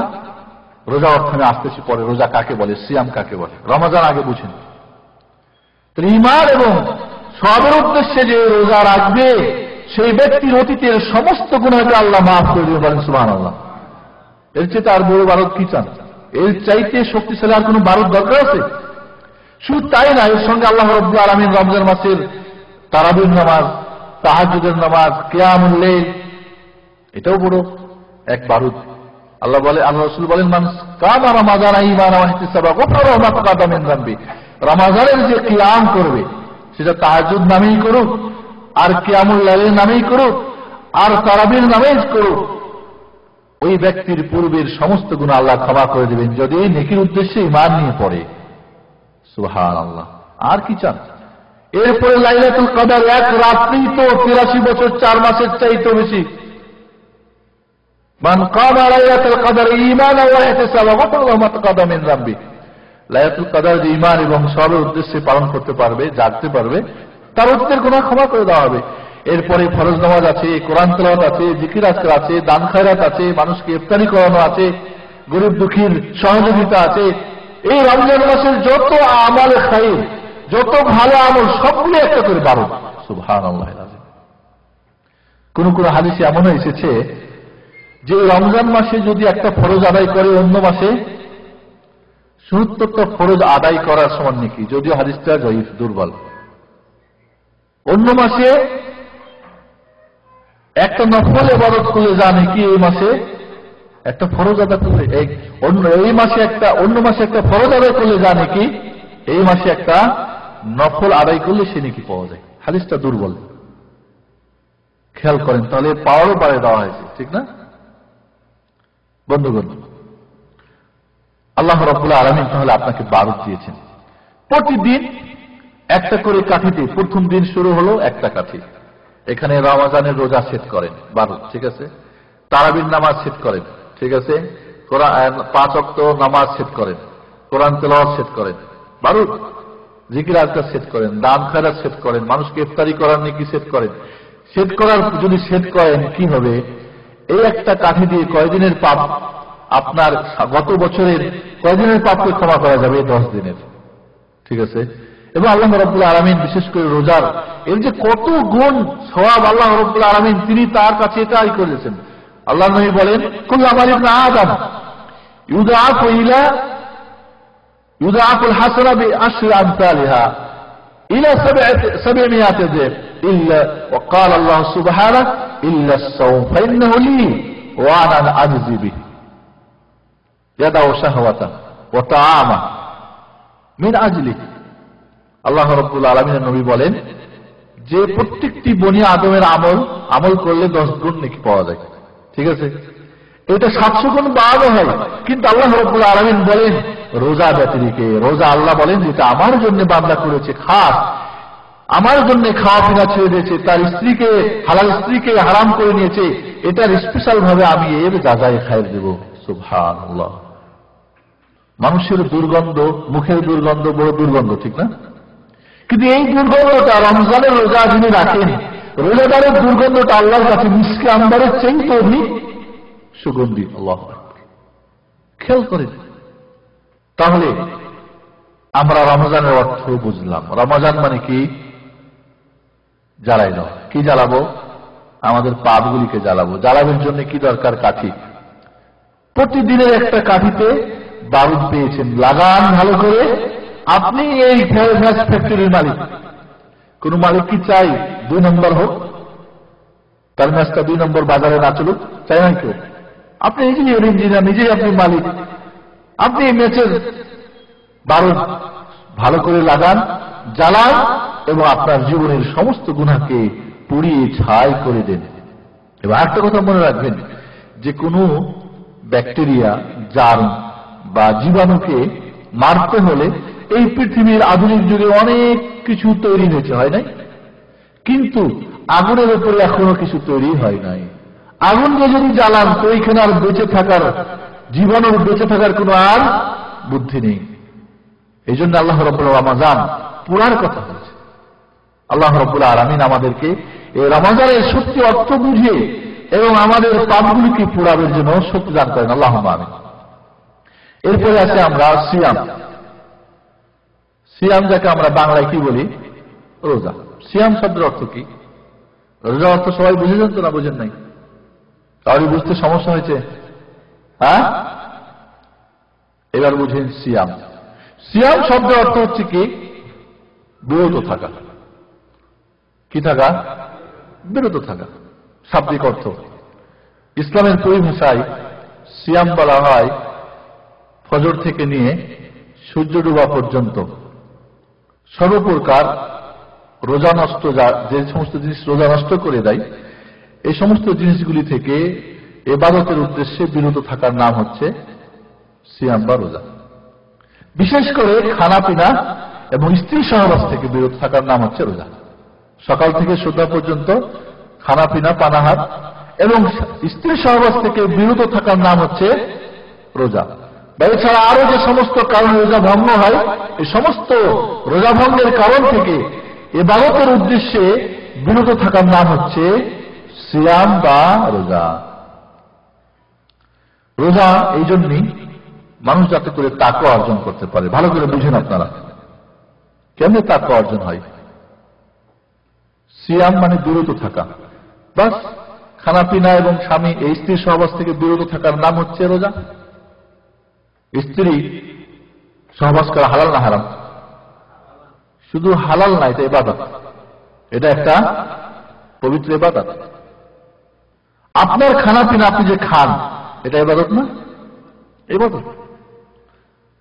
রোজা অর্থ আমি আসতেছি পরে, রোজা কাকে বলে, সিয়াম কাকে বলে, রমজান আগে বুঝেন। ঈমান এবং সওয়াবের উদ্দেশ্যে যে রোজা রাখবে সেই ব্যক্তির অতীতের সমস্ত গুনাহকে আল্লাহ মাফ করে দিবেন, বলেন সুবহানাল্লাহ। এর চেয়ে আর বড় বারদ কি চান? এর চাইতে শক্তিশালী আর কোন বারদ দরকার আছে? শুধু তাই না, এর সঙ্গে আল্লাহ রাব্বুল আলামিন রমজান মাসের তারাবির নামাজ, তাহাজ্জুদের নামাজ, কিয়ামুল লাইল, এটাও বড় এক বারুদ। আল্লাহ বলে, আল্লাহ রাসূল বলেন, মান কামা রমাদান ঈমানান ওয়া ইহতিসাবা গুফিরা লাহু মা তাকাদ্দামা মিন যামবি। রমজানের যে কিয়াম করবে সেটা তাহাজ্জুদ নামেই করুক, আর কিয়ামুল লাইলের নামেই করুক, আর তারাবির নামেই করুক, ওই ব্যক্তির পূর্বের সমস্ত গুনাহ আল্লাহ ক্ষমা করে দিবেন, যদি নেকির উদ্দেশ্যে ঈমান নিয়ে পড়ে। সুবহানাল্লাহ। আর কি চান? এরপরে লাইলাতুল কদর, এক রাত্রি তো 83 বছর 4 মাসের চাইতে বেশি। মান কামা লাইলাতুল কদর ঈমানান ওয়া ইহতিসাবা গুফিরা লাহু মা তাকাদ্দামা মিন যামবি। লাইলাতুল কদর যে ঈমান এবং সওয়াবের উদ্দেশ্যে পালন করতে পারবে, জাগতে পারবে, তার অতীতের গুনাহ ক্ষমা করে দেওয়া হবে। এরপরে ফরজ নামাজ আছে, কোরআন তেলাওয়াত আছে, জিকির আজকার আছে, দান খায়রাত আছে, মানুষকে ইফতারি করানো আছে, গরিব দুঃখীর সহযোগিতা আছে। এই রমজান মাসের যত আমাল খায়র, যত ভালো আমল, সবগুলো একটা করে বারণ। সুবহানাল্লাহ। কোন কোন হাদিসে এমন এসেছে যে রমজান মাসে যদি একটা ফরজ আদায় করে, অন্য মাসে ৭০টা ফরজ আদায় করার সমান নাকি, যদিও হাদিসটা জয়ীফ, দুর্বল। অন্য মাসে একটা নফল ইবাদত করলে যা নাকি এই মাসে একটা ফরজ আদায় করলে, এই মাসে একটা, অন্য মাসে একটা ফরজ আদায় করলে যা নাকি এই মাসে একটা নফল আদায় করলে সে নাকি পাওয়া যায়। হাদিসটা দুর্বল, খেয়াল করেন, তাহলে পাওয়ারও বাড়িয়ে দেওয়া হয়েছে, ঠিক না বন্ধুগণ? আল্লাহ রাব্বুল আলামিন তাহলে আপনাকে বারুদ দিয়েছেন। প্রতিদিন একটা করে কাঠিতে, প্রথম দিন শুরু হলো একটা কাঠি, এখানে রমজানের রোজা সেট করেন, বারুদ, ঠিক আছে। তারাবির নামাজ সেট করেন, ঠিক আছে। 5 ওয়াক্ত নামাজ সেট করেন, কোরআন তেলাওয়াত সেট করেন, বারুদ। জিকির আজকার সেট করেন, দান খায়রাত সেট করেন, মানুষকে ইফতারি করার নাকি সেট করেন। সেট করার যদি সেট করেন কি হবে, এই একটা কাঠি দিয়ে কয়দিনের পাপ, আপনার গত বছরের কয়দিনের পাপকে ক্ষমা করা যাবে? 10 দিনের, ঠিক আছে। এবং আল্লাহ রাব্বুল আলামিন বিশেষ করে রোজার এর যে কত গুণ সওয়াব আল্লাহ রাব্বুল আলামিন তিনি তার কাছে এটাই করেছেন। আল্লাহ নবী বলেন, কুল্লু আমাল ইবনে আদম ইউদাআফুল হাসানা বিআশরি আমসালিহা ইলা 700 দিন ইল্লা ওয়া ক্বালা আল্লাহ সুবহানাহু ইল্লা আস-সাওম ফাইন্নাহু লি ওয়া আনা আজজি বিহি ইয়াদাউ শাহওয়াতা ওয়া তাআমা মিন আজলি। আল্লাহ রাব্বুল আলামিনের নবী বলেন যে প্রত্যেকটি বনি আদমের আমল করলে 10 গুণ নেকি পাওয়া যায়, ঠিক আছে। এটা 700 গুণ বাড়ানো হয়, কিন্তু আল্লাহ রাব্বুল আলামিন বলেন রোজা ব্যতিরেকে, রোজা আল্লাহ বলেন যেটা আমার জন্য বান্দা করেছে, খাস আমার জন্য খাওয়া পিনা ছেড়ে দিয়েছে, তার স্ত্রীকে, হালাল স্ত্রীকে হারাম করে নিয়েছে, এটার স্পেশাল ভাবে আমি এর যাচাই খায়ের দেব। সুবহানাল্লাহ। মানুষের দুর্গন্ধ, মুখের দুর্গন্ধ বড় দুর্গন্ধ, ঠিক না? কিন্তু এই দুর্গন্ধটা রমজানের রোজা যিনি রাখেন, রোজাদারের দুর্গন্ধটা আল্লাহর কাছে মিসকে আম্বারের চেয়ে অধিক সুগন্ধি। আল্লাহু আকবার। খেয়াল করেন, তাহলে আমরা রমজানের অর্থ বুঝলাম। রমজান মানে কি? জ্বালাই দাও। কি জ্বালাবো? আমাদের পাপগুলিকে জ্বালাবো। জ্বালাবের জন্য কি দরকার? কাঠি। প্রতিদিনের একটা কাঠিতে বারুদ পেয়েছেন, লাগান ভালো করে, আপনি এই ম্যাচ ফ্যাক্টরির মালিক, কোন মালিক কি চাই 2 নম্বর হোক, তার ম্যাচটা 2 নম্বর বাজারে না চলুক? চাই না কেউ। আপনি নিজেই ইঞ্জিনিয়ার, নিজেই আপনি মালিক। আপনি এই ম্যাচের বারুদ ভালো করে লাগান, জ্বালান এবং আপনার জীবনের সমস্ত গুনাহকে পুড়িয়ে ছাই করে দেন। এবার একটা কথা মনে রাখবেন, যে কোনো ব্যাকটেরিয়া, জার্ম বা জীবাণুকে মারতে হলে এই পৃথিবীর আধুনিক যুগে অনেক কিছু তৈরি হয়েছে, হয় নাই? কিন্তু আগুনের উপরে এখনো কিছু তৈরি হয় নাই। আগুনকে যদি জ্বালান তো এইখানে আর বেঁচে থাকার, জীবাণুর বেঁচে থাকার কোনো আর বুদ্ধি নেই। এই জন্য আল্লাহ রাব্বুল রমাজান পুরার কথা বলছে। আল্লাহ রাব্বুল আলামিন আমাদেরকে এই রমাজানের সত্যি অর্থ বুঝে এবং আমাদের পাপগুলিকে পুরাবের জন্য শক্তি দান করেন, আল্লাহুম্মা আমিন। এরপরে আছে আমরা সিয়াম। সিয়াম যাকে আমরা বাংলায় কি বলি? রোজা। সিয়াম শব্দের অর্থ কি? রোজা অর্থ সবাই বুঝেছেন তো, না বুঝেন নাই? তাহলে বুঝতে সমস্যা হয়েছে? হ্যাঁ, এবার বুঝেন সিয়াম। সিয়াম শব্দের অর্থ হচ্ছে কি? বিরত থাকা। কি থাকা? বিরত থাকা, শাব্দিক অর্থ। ইসলামের পরিভাষায় সিয়াম বলা হয় ফজর থেকে নিয়ে সূর্য ডোবা পর্যন্ত সর্বপ্রকার রোজা নষ্ট, যে সমস্ত জিনিস রোজা নষ্ট করে দেয়, এই সমস্ত জিনিসগুলি থেকে ইবাদতের উদ্দেশ্যে বিরত থাকার নাম হচ্ছে সিয়াম বা রোজা। বিশেষ করে খানা পিনা এবং স্ত্রী সহবাস থেকে বিরত থাকার নাম হচ্ছে রোজা। সকাল থেকে সন্ধ্যা পর্যন্ত খানা পিনা, পানাহার এবং স্ত্রী সহবাস থেকে বিরত থাকার নাম হচ্ছে রোজা। বা এছাড়া আরো যে সমস্ত কারণে রোজা ভঙ্গ হয়, এই সমস্ত রোজা ভঙ্গের কারণ থেকে ইবাদতের উদ্দেশ্যে বিরত থাকার নাম হচ্ছে সিয়াম বা রোজা। রোজা এই জন্যই মানুষ যাতে করে তাকওয়া অর্জন করতে পারে। ভালো করে বুঝেন আপনারা কেমনে তাকওয়া অর্জন হয়। সিয়াম মানে বিরত থাকা, বাস। খানা পিনা এবং স্বামী এই স্ত্রী সহবাস থেকে বিরত থাকার নাম হচ্ছে রোজা। স্ত্রী সহবাস করা হালাল না হারাম? শুধু হালাল না, এটা ইবাদত, এটা একটা পবিত্র ইবাদত। আপনার খানা পিনা আপনি যে খান, এটা ইবাদত না? ইবাদত।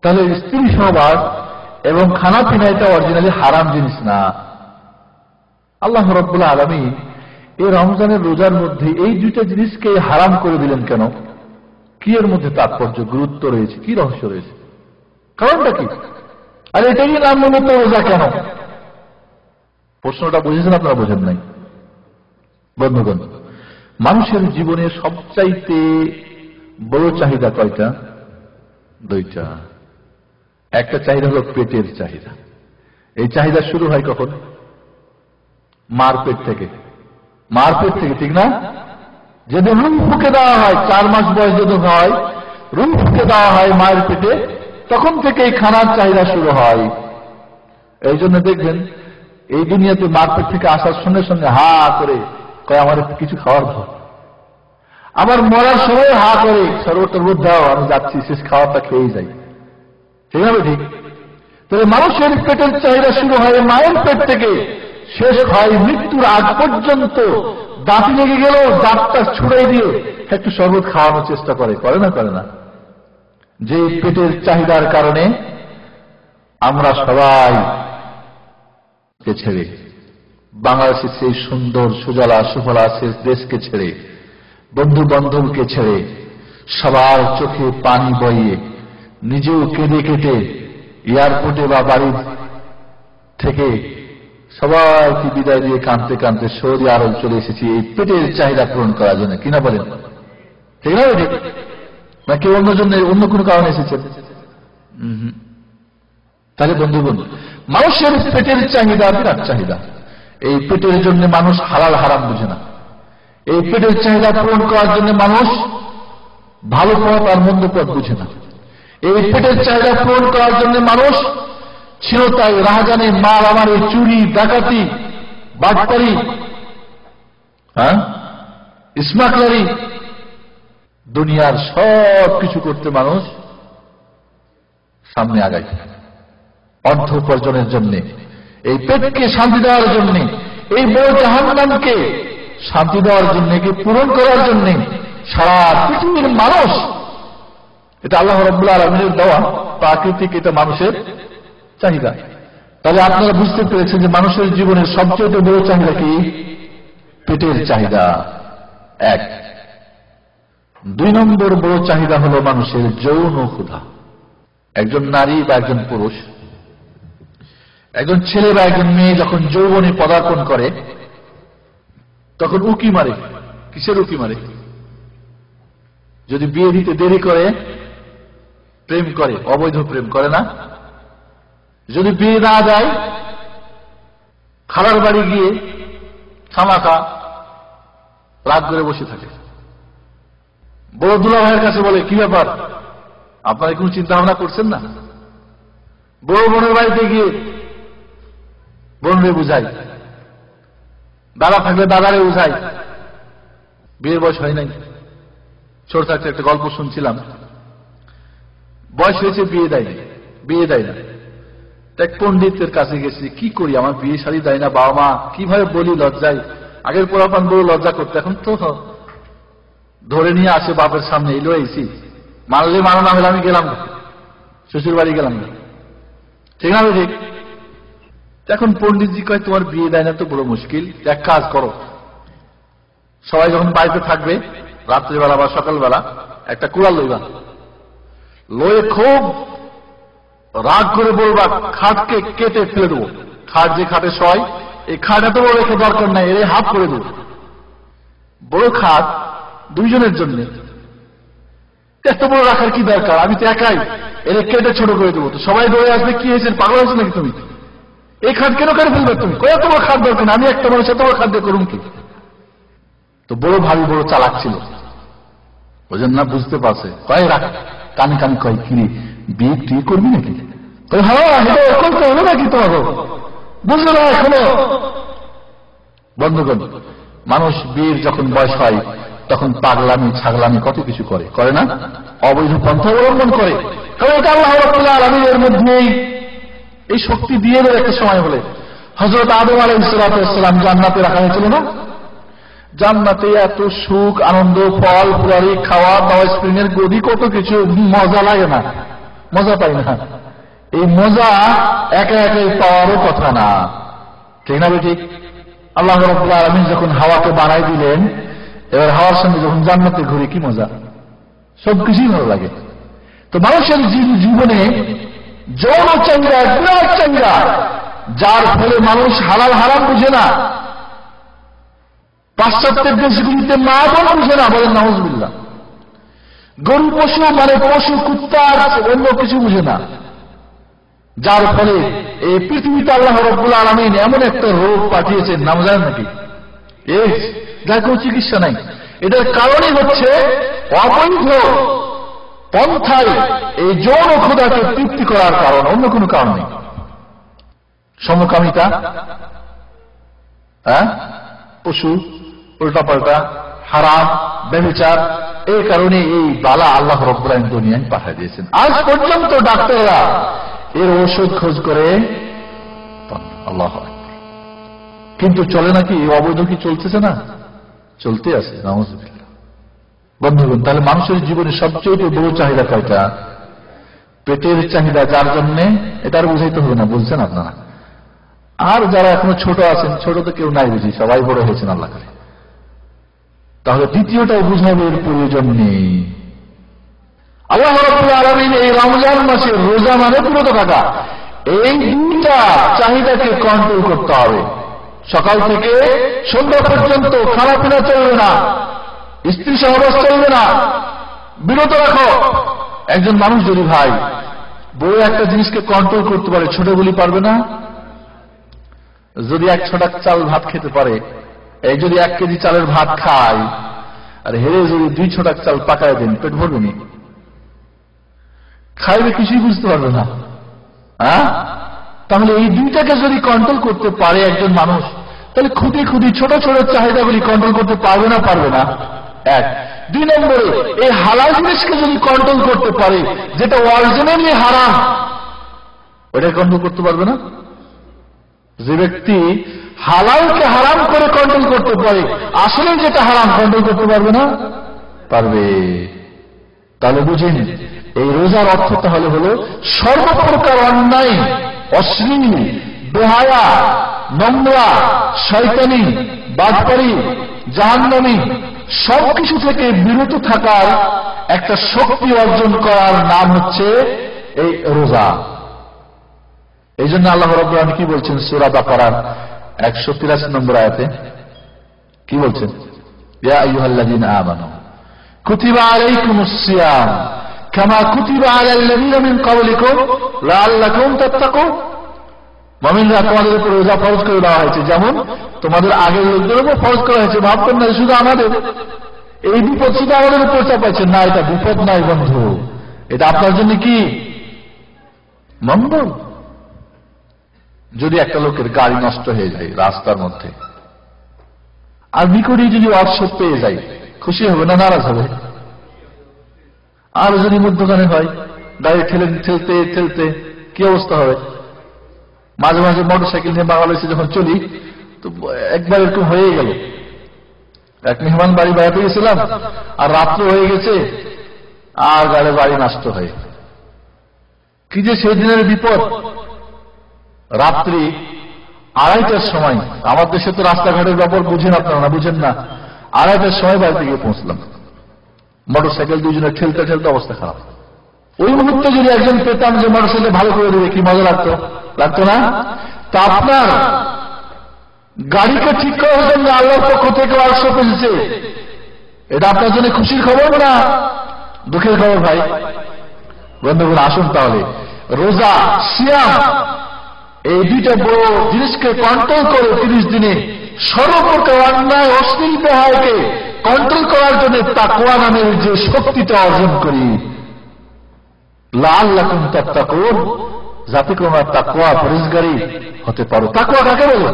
তাহলে স্ত্রী সহবাস এবং খানা পিনা এটা অরিজিনালি হারাম জিনিস না। আল্লাহ রাব্বুল আলামিন এই রমজানের রোজার মধ্যে এই দুইটা জিনিসকে হারাম করে দিলেন কেন? কি এর মধ্যে তাৎপর্য, গুরুত্ব রয়েছে, কি রহস্য রয়েছে, কারণটা কি? আর এটাই নাম মূলত রোজা কেন? প্রশ্নটা বুঝেছেন আপনারা? বোঝেন নাই? বন্ধুগণ, মানুষের জীবনে সবচাইতে বড় চাহিদা কয়টা? 2টা। একটা চাহিদা হলো পেটের চাহিদা। এই চাহিদা শুরু হয় কখন? মার পেট থেকে। মার পেট থেকে, ঠিক না? যদি রুম ফুকে দেওয়া হয়, 4 মাস বয়স যদি হয়, রুম ফুকে দেওয়া হয় মায়ের পেটে, তখন থেকে এই খানার চাহিদা শুরু হয়। এই জন্য দেখবেন এই দুনিয়াতে মার পেট থেকে আসার সঙ্গে সঙ্গে হা করে কয় আমার একটু কিছু খাওয়ার দাও। আবার মরার সময় হা করে সর্বতর্বত দাও, আমি যাচ্ছি, শেষ খাওয়ারটা খেয়েই যাই। ঠিক না? ঠিক। তবে মানুষের পেটের চাহিদা শুরু হয় মায়ের পেট থেকে, শেষ হয় মৃত্যুর আগ পর্যন্ত। দাঁত লেগে গেল, দাঁতটা ছুড়াই দিয়ে একটু শরবত খাওয়ানোর চেষ্টা করে, করে না? করে না? যে পেটের চাহিদার কারণে আমরা সবাই ছেড়ে, বাংলাদেশের সেই সুন্দর সুজলা সুফলা শেষ দেশকে ছেড়ে, বন্ধু বান্ধবকে ছেড়ে, সবার চোখে পানি বইয়ে, নিজেও কেঁদে কেটে এয়ারপোর্টে বা বাড়ি থেকে সবাইকে বিদায় দিয়ে কাঁদতে কাঁদতে সৌদি আরব চলে এসেছি এই পেটের চাহিদা পূরণ করার জন্য। কিনা বলেন? ঠিক না? ঠিক না? কেউ অন্য জন্য, অন্য কোনো কারণে এসেছেন? তাহলে বন্ধুগণ, মানুষের পেটের চাহিদা বিরাট চাহিদা। এই পেটের জন্য মানুষ হালাল হারাম বুঝে না। এই পেটের চাহিদা পূরণ করার জন্য মানুষ ভালো পথ আর মন্দ পথ বুঝে না। এই পেটের চাহিদা পূরণ করার জন্য মানুষ ছিল তাই রাহাজানি, মারামারি, চুরি, ডাকাতি, বাটপারি, স্মাগলারি, দুনিয়ার সব কিছু করতে মানুষ সামনে আগায়। অর্থ উপার্জনের জন্য, এই পেটকে শান্তি দেওয়ার জন্য, এই বড় জাহান্নামকে শান্তি দেওয়ার জন্য, কি পূরণ করার জন্য সারা পৃথিবীর মানুষ, এটা আল্লাহ রাব্বুল আলামিনের দেওয়া প্রাকৃতিক, এটা মানুষের চাহিদা। তাহলে আপনারা বুঝতে পেরেছেন যে মানুষের জীবনের সবচেয়ে বড় চাহিদা কি? পেটের চাহিদা। এক। 2 নম্বর বড় চাহিদা হলো মানুষের যৌন ক্ষুধা। একজন নারী বা একজন পুরুষ, একজন ছেলে বা একজন মেয়ে যখন যৌবনে পদার্পণ করে তখন উকি মারে। কিসের উকি মারে? যদি বিয়ে দিতে দেরি করে প্রেম করে, অবৈধ প্রেম করে না? যদি বিয়ে না দেয় খালার বাড়ি গিয়ে খামাখা রাগ করে বসে থাকে। বড় দুলা ভাইয়ের কাছে বলে, কি ব্যাপার, আপনারা কোনো চিন্তা ভাবনা করছেন না? বড় বোনের বাড়িতে গিয়ে বোনরে বুঝাই, দাদা থাকলে দাদারে বুঝাই। বিয়ের বয়স হয় নাই, ছোট থাকতে একটা গল্প শুনছিলাম, বয়স হয়েছে বিয়ে দেয় না। এক পণ্ডিতের কাছে গেছি, কি করি, আমার বিয়ে শাড়ি দেয় না বাবা মা, কিভাবে বলি লজ্জায়। আগের পোলাপান বড় লজ্জা করতে, এখন তো ধরে নিয়ে আসে বাপের সামনে, এলো এসি মানলে মানো না হলে আমি গেলাম শ্বশুর বাড়ি গেলাম না, ঠিক না? ঠিক। এখন পণ্ডিতজি কয়, তোমার বিয়ে দেয় না তো বড় মুশকিল, এক কাজ করো, সবাই যখন বাড়িতে থাকবে রাত্রিবেলা বা সকালবেলা একটা কুড়াল লইবা, লয়ে খুব রাগ করে বলবা, খাটকে কেটে ফেলে দেবো। খাট যে খাটে শয়, এই খাট এত বড় রেখে দরকার নাই, এর হাফ করে দেবো। বড় খাট 2 জনের জন্য, এত বড় রাখার কি দরকার, আমি তো একাই, এর কেটে ছোট করে দেবো। তো সবাই দৌড়ে আসবে, কি হয়েছে, পাগল হয়েছে নাকি তুমি, এই খাট কেন করে ফেলবে তুমি, কত বড় খাট দরকার না, আমি একটা মানুষ এত বড় খাদ্য করুন কি? তো বড় ভাবি বড় চালাক ছিল, ওই জন্য না বুঝতে পারছে, কয় রাখ, কানে কানে কয়, কি বিয়ে তুই করবি নাকি? হ্যাঁ, হলো নাকি তোমার, বুঝলো না এখনো। বন্ধুগণ, মানুষ বিয়ের যখন বয়স হয় তখন পাগলামি ছাগলামি কত কিছু করে না? অবৈধ পন্থা অবলম্বন করে। কারণ এটা আল্লাহ রাব্বুল আলামিনের মধ্যেই এই শক্তি দিয়ে দেবে একটা সময় হলে। হযরত আদম আলাইহিস সালাম জান্নাতে রাখা হয়েছিল না? জান্নাতে এত সুখ আনন্দ, ফল ফুলারি, খাওয়া দাওয়া, স্প্রিংয়ের গদি, কত কিছু, মজা লাগে না? মজা পাই না? এই মজা একা একাই পাওয়ারও কথা না, ঠিক না? ঠিক। আল্লাহ রাব্বুল আলামিন যখন হাওয়াকে বানাই দিলেন, এবার হাওয়ার সঙ্গে যখন জান্নাতে ঘুরে কি মজা, সবকিছুই ভালো লাগে। তো মানুষের জীবনে যৌন চাহিদা বিরাট চাহিদা, যার ফলে মানুষ হালাল হারাম বুঝে না। পাশ্চাত্যের দেশগুলিতে মা বোন বুঝে না, বলেন নাউজুবিল্লাহ। গরু পশু মানে পশু কুত্তা অন্য কিছু বুঝে না, যার ফলে এই পৃথিবীতে আল্লাহ রাব্বুল আলামিন এমন একটা রোগ পাঠিয়েছেন, নাম জানেন নাকি? যার কোনো চিকিৎসা নাই। এটার কারণই হচ্ছে অবৈধ পন্থায় এই যৌন ক্ষুধাকে তৃপ্তি করার কারণ, অন্য কোনো কারণ নেই। সমকামিতা, পশু উল্টাপাল্টা, হারাম, ব্যভিচার, এই কারণে এই বালা আল্লাহ রাব্বুল আলামিন দুনিয়ায় পাঠিয়ে দিয়েছেন। আজ পর্যন্ত ডাক্তাররা এর ওষুধ খোঁজ করে আল্লাহ, কিন্তু চলে নাকি? অবৈধ কি চলতেছে না? চলতে আছে, নাউজুবিল্লাহ। বন্ধুগণ, তাহলে মানুষের জীবনে সবচেয়ে বড় চাহিদা কয়টা? পেটের চাহিদা, যার জন্য এটা আর বুঝাইতে হবে না, বলছেন আপনারা। আর যারা এখনো ছোট আছেন, ছোট তো কেউ নাই বুঝি, সবাই বড় হয়েছেন আল্লাহ করে, তাহলে দ্বিতীয়টাও বুঝাবে এর প্রয়োজন নেই। আল্লাহ রাব্বুল আলামিন এই রমজান মাসে রোজা মানে বিরত থাকা, এই 2টা চাহিদাকে কন্ট্রোল করতে হবে। সকাল থেকে সন্ধ্যা পর্যন্ত খানাপিনা চলবে না, স্ত্রী সহবাস চলবে না, বিরত রাখো। একজন মানুষ যদি ভাই বড় একটা জিনিসকে কন্ট্রোল করতে পারে, ছোটগুলি পারবে না? যদি 1 ছটাক চাল ভাত খেতে পারে, এই যদি 1 কেজি চালের ভাত খায়, আর হেরে যদি 2 ছটাক চাল পাকায় দেন, পেট ভরবে নি? খাইবে, কিছুই বুঝতে পারবে না। তাহলে এই 2টাকে যদি কন্ট্রোল করতে পারে একজন মানুষ, তাহলে খুঁটি খুঁটি ছোট ছোট চাহিদাগুলি কন্ট্রোল করতে পারবে না? পারবে না। 1। 2 নম্বরে এই হালাল জিনিসকে যদি কন্ট্রোল করতে পারে, যেটা অরিজিনালি হারাম, ওটা কন্ট্রোল করতে পারবে না। যে ব্যক্তি হালালকে হারাম করে কন্ট্রোল করতে পারে, আসলে যেটা হারাম কন্ট্রোল করতে পারবে না? পারবে। তাহলে বুঝেন, এই রোজার অর্থ তাহলে হলো সর্বপ্রকার অন্যায়, অশ্লীল, বেহায়া, নোংরা, শয়তানি, বাটপারি, জাহান্নামী সবকিছু থেকে বিরত থাকার একটা শক্তি অর্জন করার নাম হচ্ছে এই রোজা। এই জন্য আল্লাহ রাব্বুল আলামিন কি বলছেন সূরা বাকারার 183 নম্বর আয়াতে? কি বলছেন? ইয়া আইয়ুহাল্লাযীনা আমানু কুতিবা আলাইকুমুস সিয়াম কামা কুতিবা আলাল লাযীনা মিন ক্বাবলিকুম লাআল্লাকুম তাত্তাকুন। মুমিনরা, তোমাদের উপর রোজা ফরজ করে দেওয়া হয়েছে যেমন তোমাদের আগের লোকদের উপর ফরজ করা হয়েছে। ভাবতেন না শুধু আমাদের এই বিপদ শুধু আমাদের উপর চাপাইছে। না, এটা বিপদ নয় বন্ধু, এটা আপনার জন্য কি মঙ্গল। যদি একটা লোকের গাড়ি নষ্ট হয়ে যায় রাস্তার মধ্যে, আর নিকটে যদি ওয়ার্কশপ পেয়ে যায়, খুশি হবে না নারাজ হবে? আর যদি মধ্যখানে হয়, গাড়ি ঠেলতে ঠেলতে কি অবস্থা হবে? মাঝে মাঝে মোটরসাইকেল নিয়ে বাংলাদেশে যখন চলি, তো একবার এরকম হয়ে গেল। এক মেহমান বাড়ি বেড়াতে গেছিলাম, আর রাত্র হয়ে গেছে, আর গাড়ি নষ্ট হয়। কি যে সেই দিনের বিপদ! রাত্রি 2:30টার সময়, আমার দেশে তো রাস্তাঘাটের ব্যাপার বুঝেন আপনারা, না বুঝেন না, 2:30টার সময় বাড়িতে গিয়ে পৌঁছলাম। মোটরসাইকেল দুজনে ঠেলতে ঠেলতে অবস্থা খারাপ। ওই মুহূর্তে যদি একজন পেতাম যে মোটরসাইকেল ভালো করে দেবে, কি মজা লাগতো? লাগতো না? তা আপনার গাড়িকে ঠিক করার জন্য আল্লাহর পক্ষ থেকে ওয়ার্কশপ এসেছে, এটা আপনার জন্য খুশির খবর না দুঃখের খবর? ভাই বন্ধুগণ, আসুন তাহলে রোজা, সিয়াম, এই দুইটা বড় জিনিসকে কন্ট্রোল করে 30 দিনে সর্বপ্রকার অন্যায়, অশ্লীল, বেহায়াকে কন্ট্রোল করার জন্য তাকওয়া নামের যে শক্তিটা অর্জন করি, লাআল্লাকুম তাত্তাকুন, যাতে তোমরা তাকওয়া পরহেজগারী হতে পারো। তাকওয়া কাকে বলে?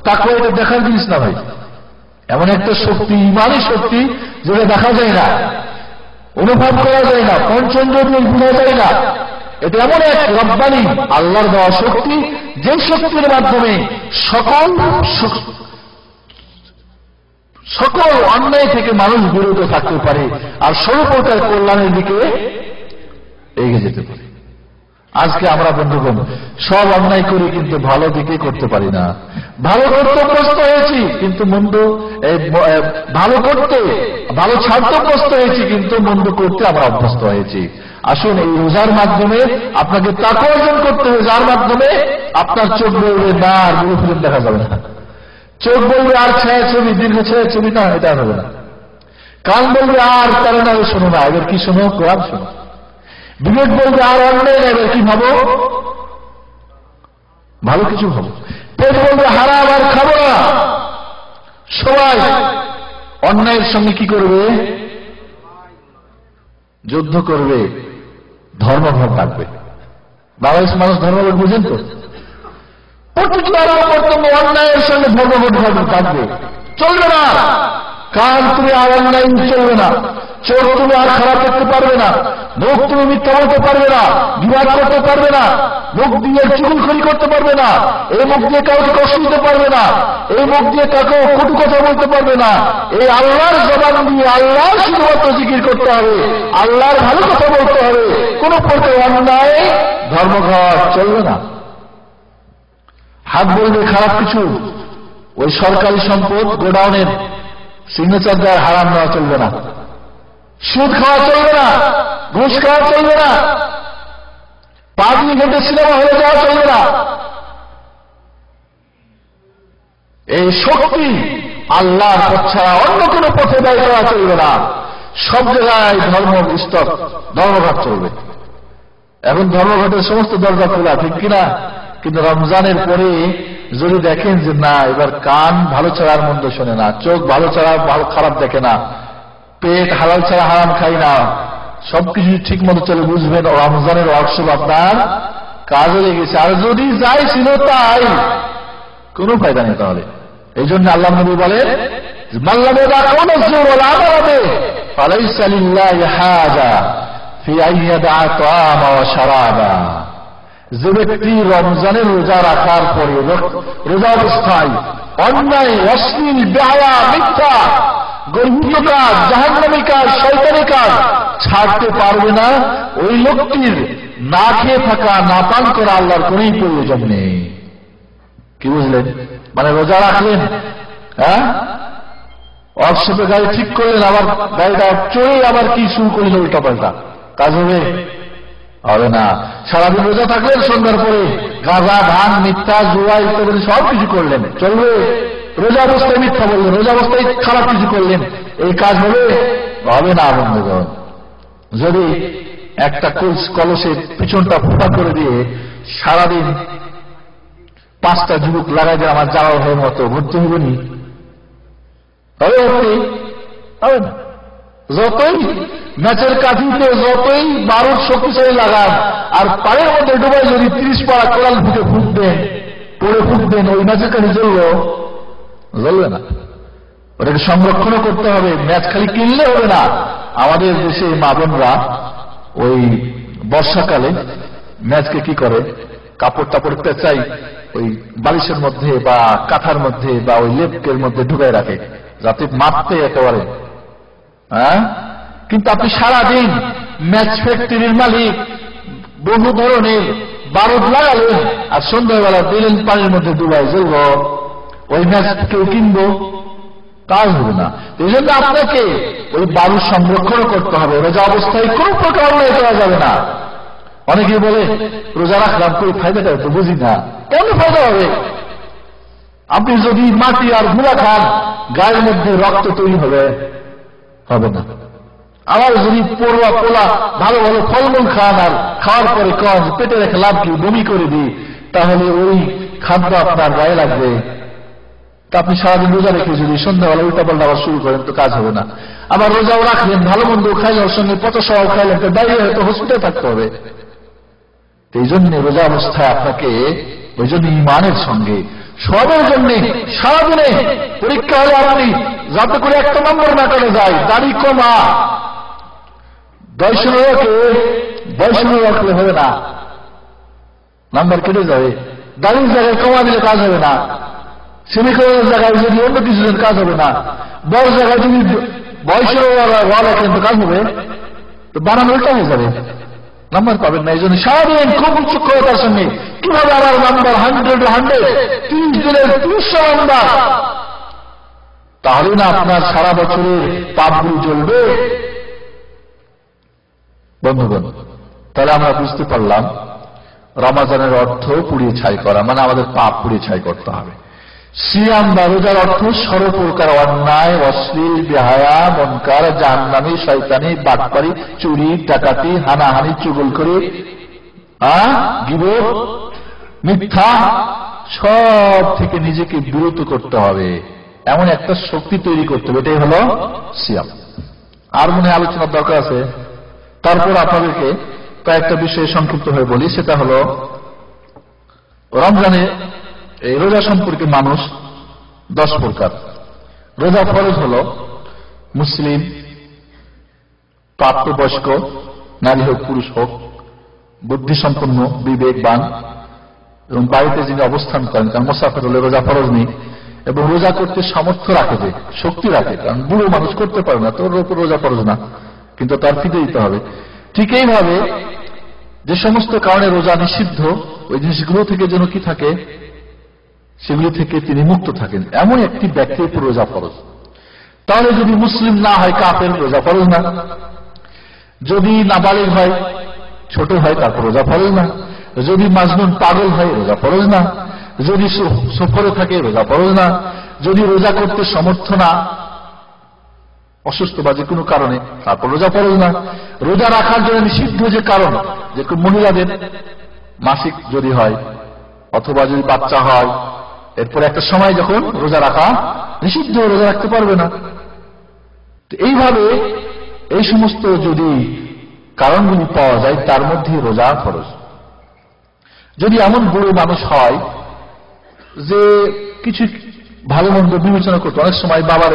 তাকওয়া এটা দেখার জিনিস না ভাই, এমন একটা শক্তি, ইমানি শক্তি, যেটা দেখা যায় না, অনুভব করা যায় না, পঞ্চেন্দ্রিয় দিয়ে বোঝা যায় না। এটা এমন এক রব্বানি আল্লাহর দেওয়া শক্তি, যে শক্তির মাধ্যমে সকল অন্যায় থেকে মানুষ বিরত থাকতে পারে আর সর্বপ্রকার কল্যাণের দিকে এগিয়ে যেতে পারে। আজকে আমরা বন্ধুগণ সব অন্যায় করি, কিন্তু ভালো দিকে করতে পারি না। ভালো করতে অভ্যস্ত হয়েছি, কিন্তু মন্দ, ভালো করতে, ভালো ছাড়তে অভ্যস্ত হয়েছি, কিন্তু মন্দ করতে আমরা অভ্যস্ত হয়েছি। আসুন, এই রোজার মাধ্যমে আপনাকে তাকওয়া অর্জন করতে হবে, যার মাধ্যমে আপনার চোখ বলবে না আর গুরু ফিল্ম দেখা যাবে না, চোখ বলবে আর ছায়া ছবি, দীর্ঘ ছায়া ছবি না, এটা হবে না। কান বলবে আর তারা না শোনো না, এবার কি শোনো? কোরআন শোনো। বিবেক বলবে আর অন্যায় না, এবার কি ভাবো? ভালো কিছু ভাবো। পেট বলবে হারাম আর খাবো না। সবাই অন্যায়ের সঙ্গে কি করবে? যুদ্ধ করবে, ধর্মভাব থাকবে। বাংলাদেশের মানুষ ধর্মভাব বুঝেন তো? প্রতিটি কর্তব্য অন্যায়ের সঙ্গে ধর্মভাব থাকবে, চলবে না। কান তুমি আর অন্যায় চলবে না, চোখ তুমি আর খারাপ করতে পারবে না, মুখ তুমি মিথ্যা বলতে পারবে না, বিবাদ করতে পারবে না, মুখ দিয়ে চুগলখড়ি করতে পারবে না, এই মুখ দিয়ে কাউকে কষ্ট দিতে পারবে না, এই মুখ দিয়ে কাউকে কটু কথা বলতে পারবে না। এই আল্লাহর জবান দিয়ে আল্লাহর শুধুমাত্র জিকির করতে হবে, আল্লাহর ভালো কথা বলতে হবে। কোন প্রকার অন্যায় ধর্মঘট চলবে না। হাত বলবে খারাপ কিছু, ওই সরকারি সম্পদ গোডাউনের সিগনেচার দেওয়ার হারাম নেওয়া চলবে না, সুদ খাওয়া চলবে না, ঘুষ খাওয়া চলবে না, 5 ঘন্টা সিনেমা হয়ে যাওয়া চলবে না। এই শক্তি আল্লাহর পথ ছাড়া অন্য কোনো পথে ব্যয় করা চলবে না। সব জায়গায় ধর্মঘট চলবে। এখন ধর্মঘটের সমস্ত দরজা খোলা, ঠিক কিনা? কিন্তু রমজানের পরে যদি দেখেন যে না, এবার কান ভালো ছাড়ার মন্দ শোনে না, চোখ ভালো ছাড়া ভালো খারাপ দেখে না, পেট হালাল ছাড়া হারাম খাই না, সবকিছু ঠিক মতো চলে, বুঝবেন রমজানের ওয়ার্কশপ আপনার কাজে লেগেছে। আর যদি যাই ছিল তাই, কোনো ফায়দা নেই। তাহলে এই জন্য আল্লাহ নবী বলেন, যে ব্যক্তি রমজানের রোজা রাখার পরে রোজা অবস্থায় অন্যায়, অশ্লীল, বেহায়া, মিথ্যা, গর্হিত কাজ, জাহান্নামী কাজ, শয়তানি কাজ ছাড়তে পারবে না, ওই লোকটির না খেয়ে থাকা, না পান করা আল্লাহর কোনই প্রয়োজন নেই। কি বুঝলেন? মানে রোজা রাখলেন, হ্যাঁ, ওয়ার্কশপে গাড়ি ঠিক করলেন, আবার গাড়িটা চড়ে আবার কি শুরু করলেন উল্টা পাল্টা, কাজ হবে? হবে না। সারাদিন রোজা থাকলেন, সন্ধ্যার পরে গাঁজা, ভাঙ, মিথ্যা, জুয়া ইত্যাদি সব কিছু করলেন, চলবে? রোজা অবস্থায় মিথ্যা বললেন, রোজা অবস্থায় খারাপ কিছু করলেন, এই কাজ হবে? হবে না বন্ধুগণ। যদি একটা কলসের পিছনটা ফোটা করে দিয়ে সারাদিন 5টা যুবক লাগাই দিয়ে আমার যাওয়া হওয়ার মতো ভর্তি হবে নি? হবে? হবে না। যতই ম্যাচের কাঠিতে যতই বারুদ শক্তিশালী লাগান, আর পায়ের মধ্যে ডুবাই যদি 30 পাড়া কোরাল ফুটে ফুট দেন, পড়ে ফুট দেন, ওই ম্যাচের কাঠি জ্বলবে না। ওটাকে সংরক্ষণও করতে হবে। ম্যাচ খালি কিনলে হবে না। আমাদের দেশে মা বোনরা ওই বর্ষাকালে ম্যাচকে কি করে, কাপড় টাপড় পেঁচাই ওই বালিশের মধ্যে বা কাঁথার মধ্যে বা ওই লেপকের মধ্যে ঢুকাই রাখে, যাতে মারতে একেবারে, হ্যাঁ। কিন্তু আপনি সারাদিন ম্যাচ ফ্যাক্টরির মালিক বহু ধরনের বারুদ লাগালেন, আর সন্ধ্যাবেলা দিলেন পানির মধ্যে ডুবাই, জ্বলব? ওই ম্যাচ কেউ কিনবো? কাজ হবে না। এই জন্য আপনাকে ওই বারুদ সংরক্ষণ করতে হবে। রোজা অবস্থায় কোন প্রকার অন্যায় করা যাবে না। অনেকে বলে রোজা রাখলাম, কোনো ফায়দাটা তো বুঝি না। কেন ফায়দা হবে? আপনি যদি মাটি আর গুঁড়া খান, গায়ের মধ্যে রক্ত তৈরি হবে না। আবার যদি পোলা ভালো ভালো ফলমূল খান, আর খাওয়ার পরে কম পেটে রেখে লাভ কি, বমি করে দিই, তাহলে ওই খাদ্য আপনার গায়ে লাগবে। তা আপনি সারাদিন রোজা রেখে যদি সন্ধ্যাবেলা উল্টা পাল্টা আবার শুরু করেন, তো কাজ হবে না। আবার রোজাও রাখলেন, ভালো মন্দ খাইলেন, ওর সঙ্গে পচা সহ খাইলেন, তো বাইরে হয়তো হসপিটালে থাকতে হবে। এই জন্য রোজা অবস্থায় আপনাকে ওই জন্য ইমানের সঙ্গে সবের জন্য সারাদিনে পরীক্ষা হলে আপনি যাতে করে 1 নম্বর না করে যায়, দাড়ি কমা, বয়স রাখলে হবে না, নাম্বার কেটে যাবে। দাড়ির জায়গায় কমা দিলে কাজ হবে না। সেমিকোনের জায়গায় যদি অন্য কিছু কাজ হবে না। বয়স জায়গায় যদি বয়সের ওয়া লেখেন তো কাজ হবে, তো বানানো উল্টা হয়ে যাবে, নাম্বার পাবেন না। এই জন্য সারাদিন খুব উৎসুকতার সঙ্গে কিভাবে আমার নাম্বার 100 30 দিনের 300 নাম্বার, তাহলে না আপনার সারা বছরের পাপগুলো চলবে। বন্ধুগণ, তাহলে আমরা বুঝতে পারলাম রমাজানের অর্থ পুড়িয়ে ছাই করা, মানে আমাদের পাপ পুড়িয়ে ছাই করতে হবে। সিয়াম বা রোজার অর্থ সর্বপ্রকার অন্যায়, অশ্লীল, বেহায়া, মনকার, জাহান্নামী, শয়তানি, বাটপারি, চুরি, ডাকাতি, হানাহানি, চুগলখড়ি, গীবত, মিথ্যা, সব থেকে নিজেকে বিরত করতে হবে। এমন একটা শক্তি তৈরি করতে হবে, এটাই হলো সিয়াম। আর মনে আলোচনার দরকার আছে। তারপর আপনাদেরকে কয়েকটা বিষয়ে সংক্ষিপ্ত হয়ে বলি। সেটা হলো রমজানে এই রোজা সম্পর্কে মানুষ 10 প্রকার। রোজা ফরজ হল মুসলিম, প্রাপ্তবয়স্ক, নারী হোক পুরুষ হোক, বুদ্ধিসম্পন্ন, বিবেকবান এবং বাড়িতে যিনি অবস্থান করেন, কারণ মুসাফির হলে রোজা ফরজ নেই, এবং রোজা করতে সামর্থ্য রাখে, যে শক্তি রাখে, কারণ বুড়ো মানুষ করতে পারে না, তোর উপর রোজা ফরজ না, কিন্তু তার ফিরে দিতে হবে। ঠিক এইভাবে যে সমস্ত কারণে রোজা নিষিদ্ধ, ওই জিনিসগুলো থেকে যেন কি থাকে, সেগুলি থেকে তিনি মুক্ত থাকেন, এমন একটি ব্যক্তির উপর রোজা ফরজ। তাহলে যদি মুসলিম না হয়, কাফের, রোজা ফরজ না। যদি নাবালিগ হয়, ছোট হয়, তারপর রোজা ফরজ না। যদি মাজনুন পাগল হয়, রোজা ফরজ না। যদি সফরে থাকে, রোজা ফরজ না। যদি রোজা করতে সমর্থ না, অসুস্থ বা যে কোনো কারণে, তারপর রোজা ফরজ না। রোজা রাখার জন্য নিষিদ্ধ যে কারণ, যে মহিলাদের মাসিক যদি হয়, অথবা যদি বাচ্চা হয়, এরপর একটা সময় যখন রোজা রাখা নিষিদ্ধ, রোজা রাখতে পারবে না। এইভাবে এই সমস্ত যদি কারণগুলি পাওয়া যায়, তার মধ্যে রোজা ফরজ। যদি এমন বুড়ো মানুষ হয় যে কিছু ভালো মন্দ বিবেচনা করতো, অনেক সময় বাবার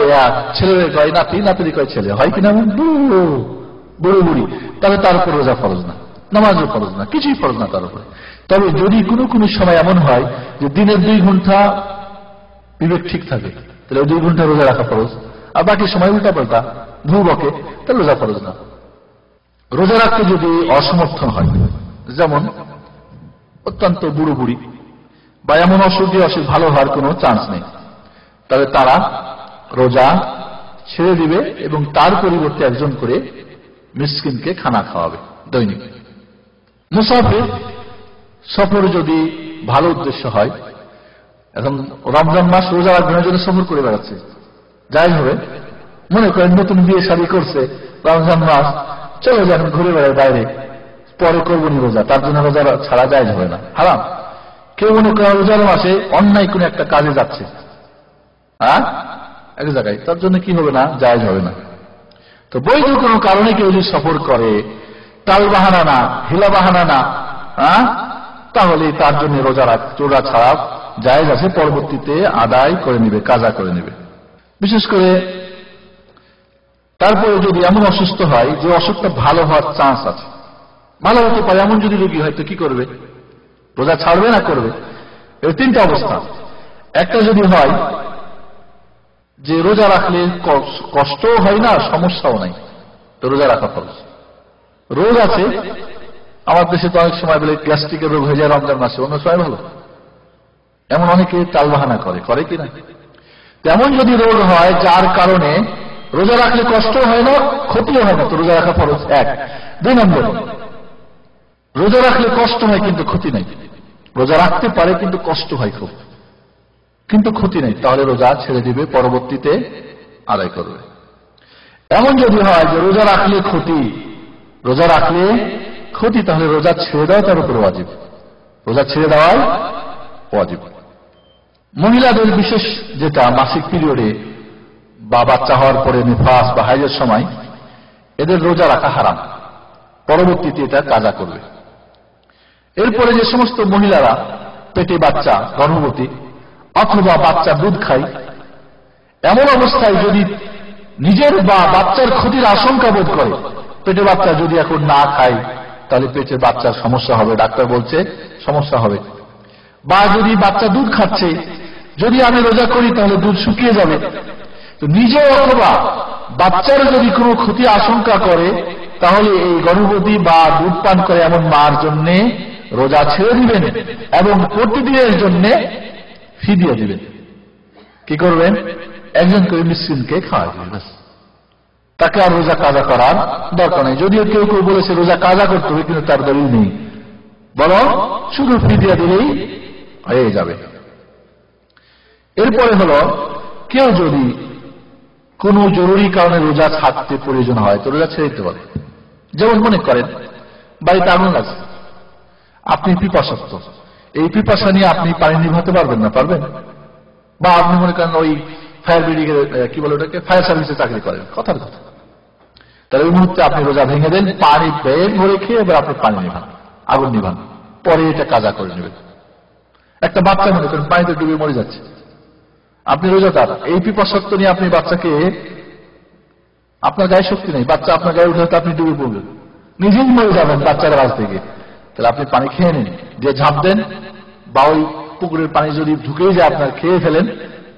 ছেলের কয় নাতি, নাতির কয় ছেলে, হয় কিনা, বুড়ো বুড়ি, তাহলে তার উপর রোজা ফরজ না। নামাজও ফরজ না, কিছুই ফরজ না তার উপরে। তবে যদি কোনো কোনো সময় এমন হয় যে দিনের 2 ঘন্টা বিবেক ঠিক থাকে, তাহলে ওই 2 ঘন্টা রোজা রাখা ফরজ, আর বাকি সময় উল্টা পাল্টা ভুল বকে, তাহলে রোজা ফরজ না। রোজা রাখতে যদি অসমর্থন হয়, যেমন অত্যন্ত বুড়ো বুড়ি বা এমন অসুখ ভালো হওয়ার কোনো চান্স নেই, তবে তারা রোজা ছেড়ে দিবে এবং তার পরিবর্তে একজন করে মিসকিনকে খানা খাওয়াবে দৈনিক। মুসাফির সফর যদি ভালো উদ্দেশ্য হয়, এখন রমজান মাস রোজা রাখবার জন্য সফর করে বেড়াচ্ছে, যাই হবে, মনে করেন নতুন বিয়ে শাদী করছে, রমজান মাস চলে যান ঘুরে বেড়ায় বাইরে, পরে করবনি রোজা, তার জন্য রোজা ছাড়া যায় হবে না, হারাম। কেউ মনে করেন রোজার মাসে অন্যায় কোন একটা কাজে যাচ্ছে, এক জায়গায়, তার জন্য কি হবে না, জায়েজ হবে না। তো বৈধ কোনো কারণে কেউ যদি সফর করে, টাল বাহানা না, হিলা বাহানা না, তাহলে তার জন্য রোজা ছাড়া জায়েজ আছে, পরবর্তীতে আদায় করে নেবে, কাজা করে নেবে। বিশেষ করে তারপরে যদি এমন অসুস্থ হয় যে অসুখটা ভালো হওয়ার চান্স আছে, ভালো হতে পারে, এমন যদি রোগী হয় তো কি করবে, রোজা ছাড়বে না করবে? এর 3টা অবস্থা। একটা যদি হয় যে রোজা রাখলে কষ্টও হয় না, সমস্যাও নাই, তো রোজা রাখা ফরজ। রোগ আছে, আমার দেশে তো অনেক সময় বলে গ্যাস্ট্রিকের রোগ হয়ে যায় রমজান মাসে, অন্য সময় ভালো, এমন অনেকে টালবাহানা করে কিনা। তেমন যদি রোগ হয় যার কারণে রোজা রাখলে কষ্ট হয় না, ক্ষতিও হয় না, তো রোজা রাখা ফরজ 1। 2 নম্বর, রোজা রাখলে কষ্ট হয় কিন্তু ক্ষতি নাই, রোজা রাখতে পারে কিন্তু কষ্ট হয় খুব, কিন্তু ক্ষতি নেই, তাহলে রোজা ছেড়ে দিবে, পরবর্তীতে আদায় করবে। এমন যদি হয় যে রোজা রাখলে ক্ষতি, তাহলে রোজা ছেড়ে দেওয়া তার উপর ওয়াজিব, রোজা ছেড়ে দেওয়াই ওয়াজিব। মহিলাদের বিশেষ যেটা মাসিক পিরিয়ডে বা বাচ্চা হওয়ার পরে নিফাস বা হাইজের সময় এদের রোজা রাখা হারাম, পরবর্তীতে এটা কাজা করবে। এরপরে যে সমস্ত মহিলারা পেটে বাচ্চা, গর্ভবতী অথবা বাচ্চা দুধ খায়, এমন অবস্থায় যদি নিজের বা বাচ্চার ক্ষতির আশঙ্কা বোধ করে, পেটে বাচ্চা যদি এখন না খায় তাহলে পেটে বাচ্চার সমস্যা হবে, ডাক্তার বলছে সমস্যা হবে, বা যদি বাচ্চা দুধ খাচ্ছে, যদি আমি রোজা করি তাহলে দুধ শুকিয়ে যাবে, তো নিজে অথবা বাচ্চার যদি কোনো ক্ষতি আশঙ্কা করে, তাহলে এই গর্ভবতী বা দুধ পান করে এমন মার জন্য রোজা ছেড়ে দিবেন এবং প্রতিদিনের জন্য ফিদিয়া দিবেন। কি করবেন? একজন করে মিসকিনকে খাওয়া দিবেন, তাকে আর রোজা কাজা করার দরকার নেই। যদিও কেউ কেউ বলেছে রোজা কাজা করতে হবে, কিন্তু তার দলিল নেই, বরং শুধু ফিদিয়া দিলেই হয়ে যাবে। এরপরে হলো, কেউ যদি কোনো জরুরি কারণে রোজা ছাড়তে প্রয়োজন হয় তো রোজা ছেড়ে দিতে পারে। যেমন মনে করেন বাড়িতে আগুন লাগছে, আপনি পিপাসার্থ, এই পিপাসা নিয়ে আপনি পানি নিভাতে পারবেন না, পারবেন? বা আপনি মনে করেন ওই ফায়ার ব্রিগেড, কি বলে ওটাকে, ফায়ার সার্ভিসে চাকরি করেন, কথার কথা, তাহলে ওই মুহূর্তে আপনি রোজা ভেঙে দেন, পানি পেট ভরে খেয়ে এবার আপনি পানি নিভান, আগুন নিভান, পরে এটা কাজা করে নেবেন। একটা বাচ্চা মনে করেন পানিতে ডুবে মরে যাচ্ছে, আপনি রোজাদার, এই পিপাসার্থ নিয়ে আপনি বাচ্চাকে, আপনার গায়ে শক্তি নেই, বাচ্চা আপনার গায়ে উঠে আপনি ডুবে পড়বেন, নিজেই মরে যাবেন বাচ্চার কাছ থেকে, তাহলে আপনি পানি খেয়ে নিন, যে ঝাঁপ দেন বা ওই পুকুরের পানি যদি ঢুকেই যায় আপনার, খেয়ে ফেলেন,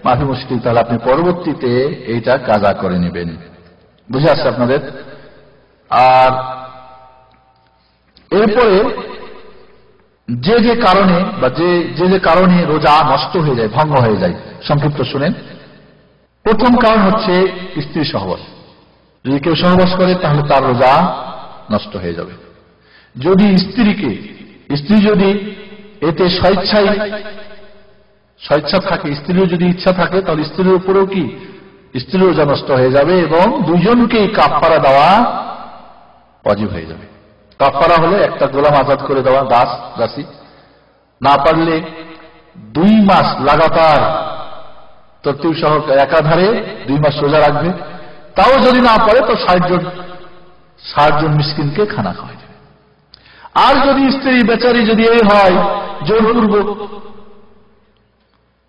মাফি মুশকিল, তাহলে আপনি পরবর্তীতে এইটা কাজা করে নেবেন। বুঝে আসছে আপনাদের? আর এরপরে যে যে কারণে বা যে কারণে রোজা নষ্ট হয়ে যায়, ভঙ্গ হয়ে যায়, সংক্ষিপ্ত শুনেন। প্রথম কারণ হচ্ছে স্ত্রী সহবাস। যদি কেউ সহবাস করে তাহলে তার রোজা নষ্ট হয়ে যাবে। যদি স্ত্রী যদি এতে স্বেচ্ছা থাকে, স্ত্রীর যদি ইচ্ছা থাকে, তাহলে স্ত্রীর উপরেও কি স্ত্রীর রোজা নষ্ট হয়ে যাবে এবং দুইজনকেই কাফারা দেওয়া ওয়াজিব হয়ে যাবে। কাফারা হলে একটা গোলাম আজাদ করে দেওয়া, দাসী, না পারলে 2 মাস লাগাতার তরতিব সহ একাধারে 2 মাস রোজা রাখবে, তাও যদি না পারে তো 60 জন মিসকিনকে খানা খাওয়াই দেবে। আর যদি স্ত্রী বেচারি যদি এই হয় জোরপূর্বক,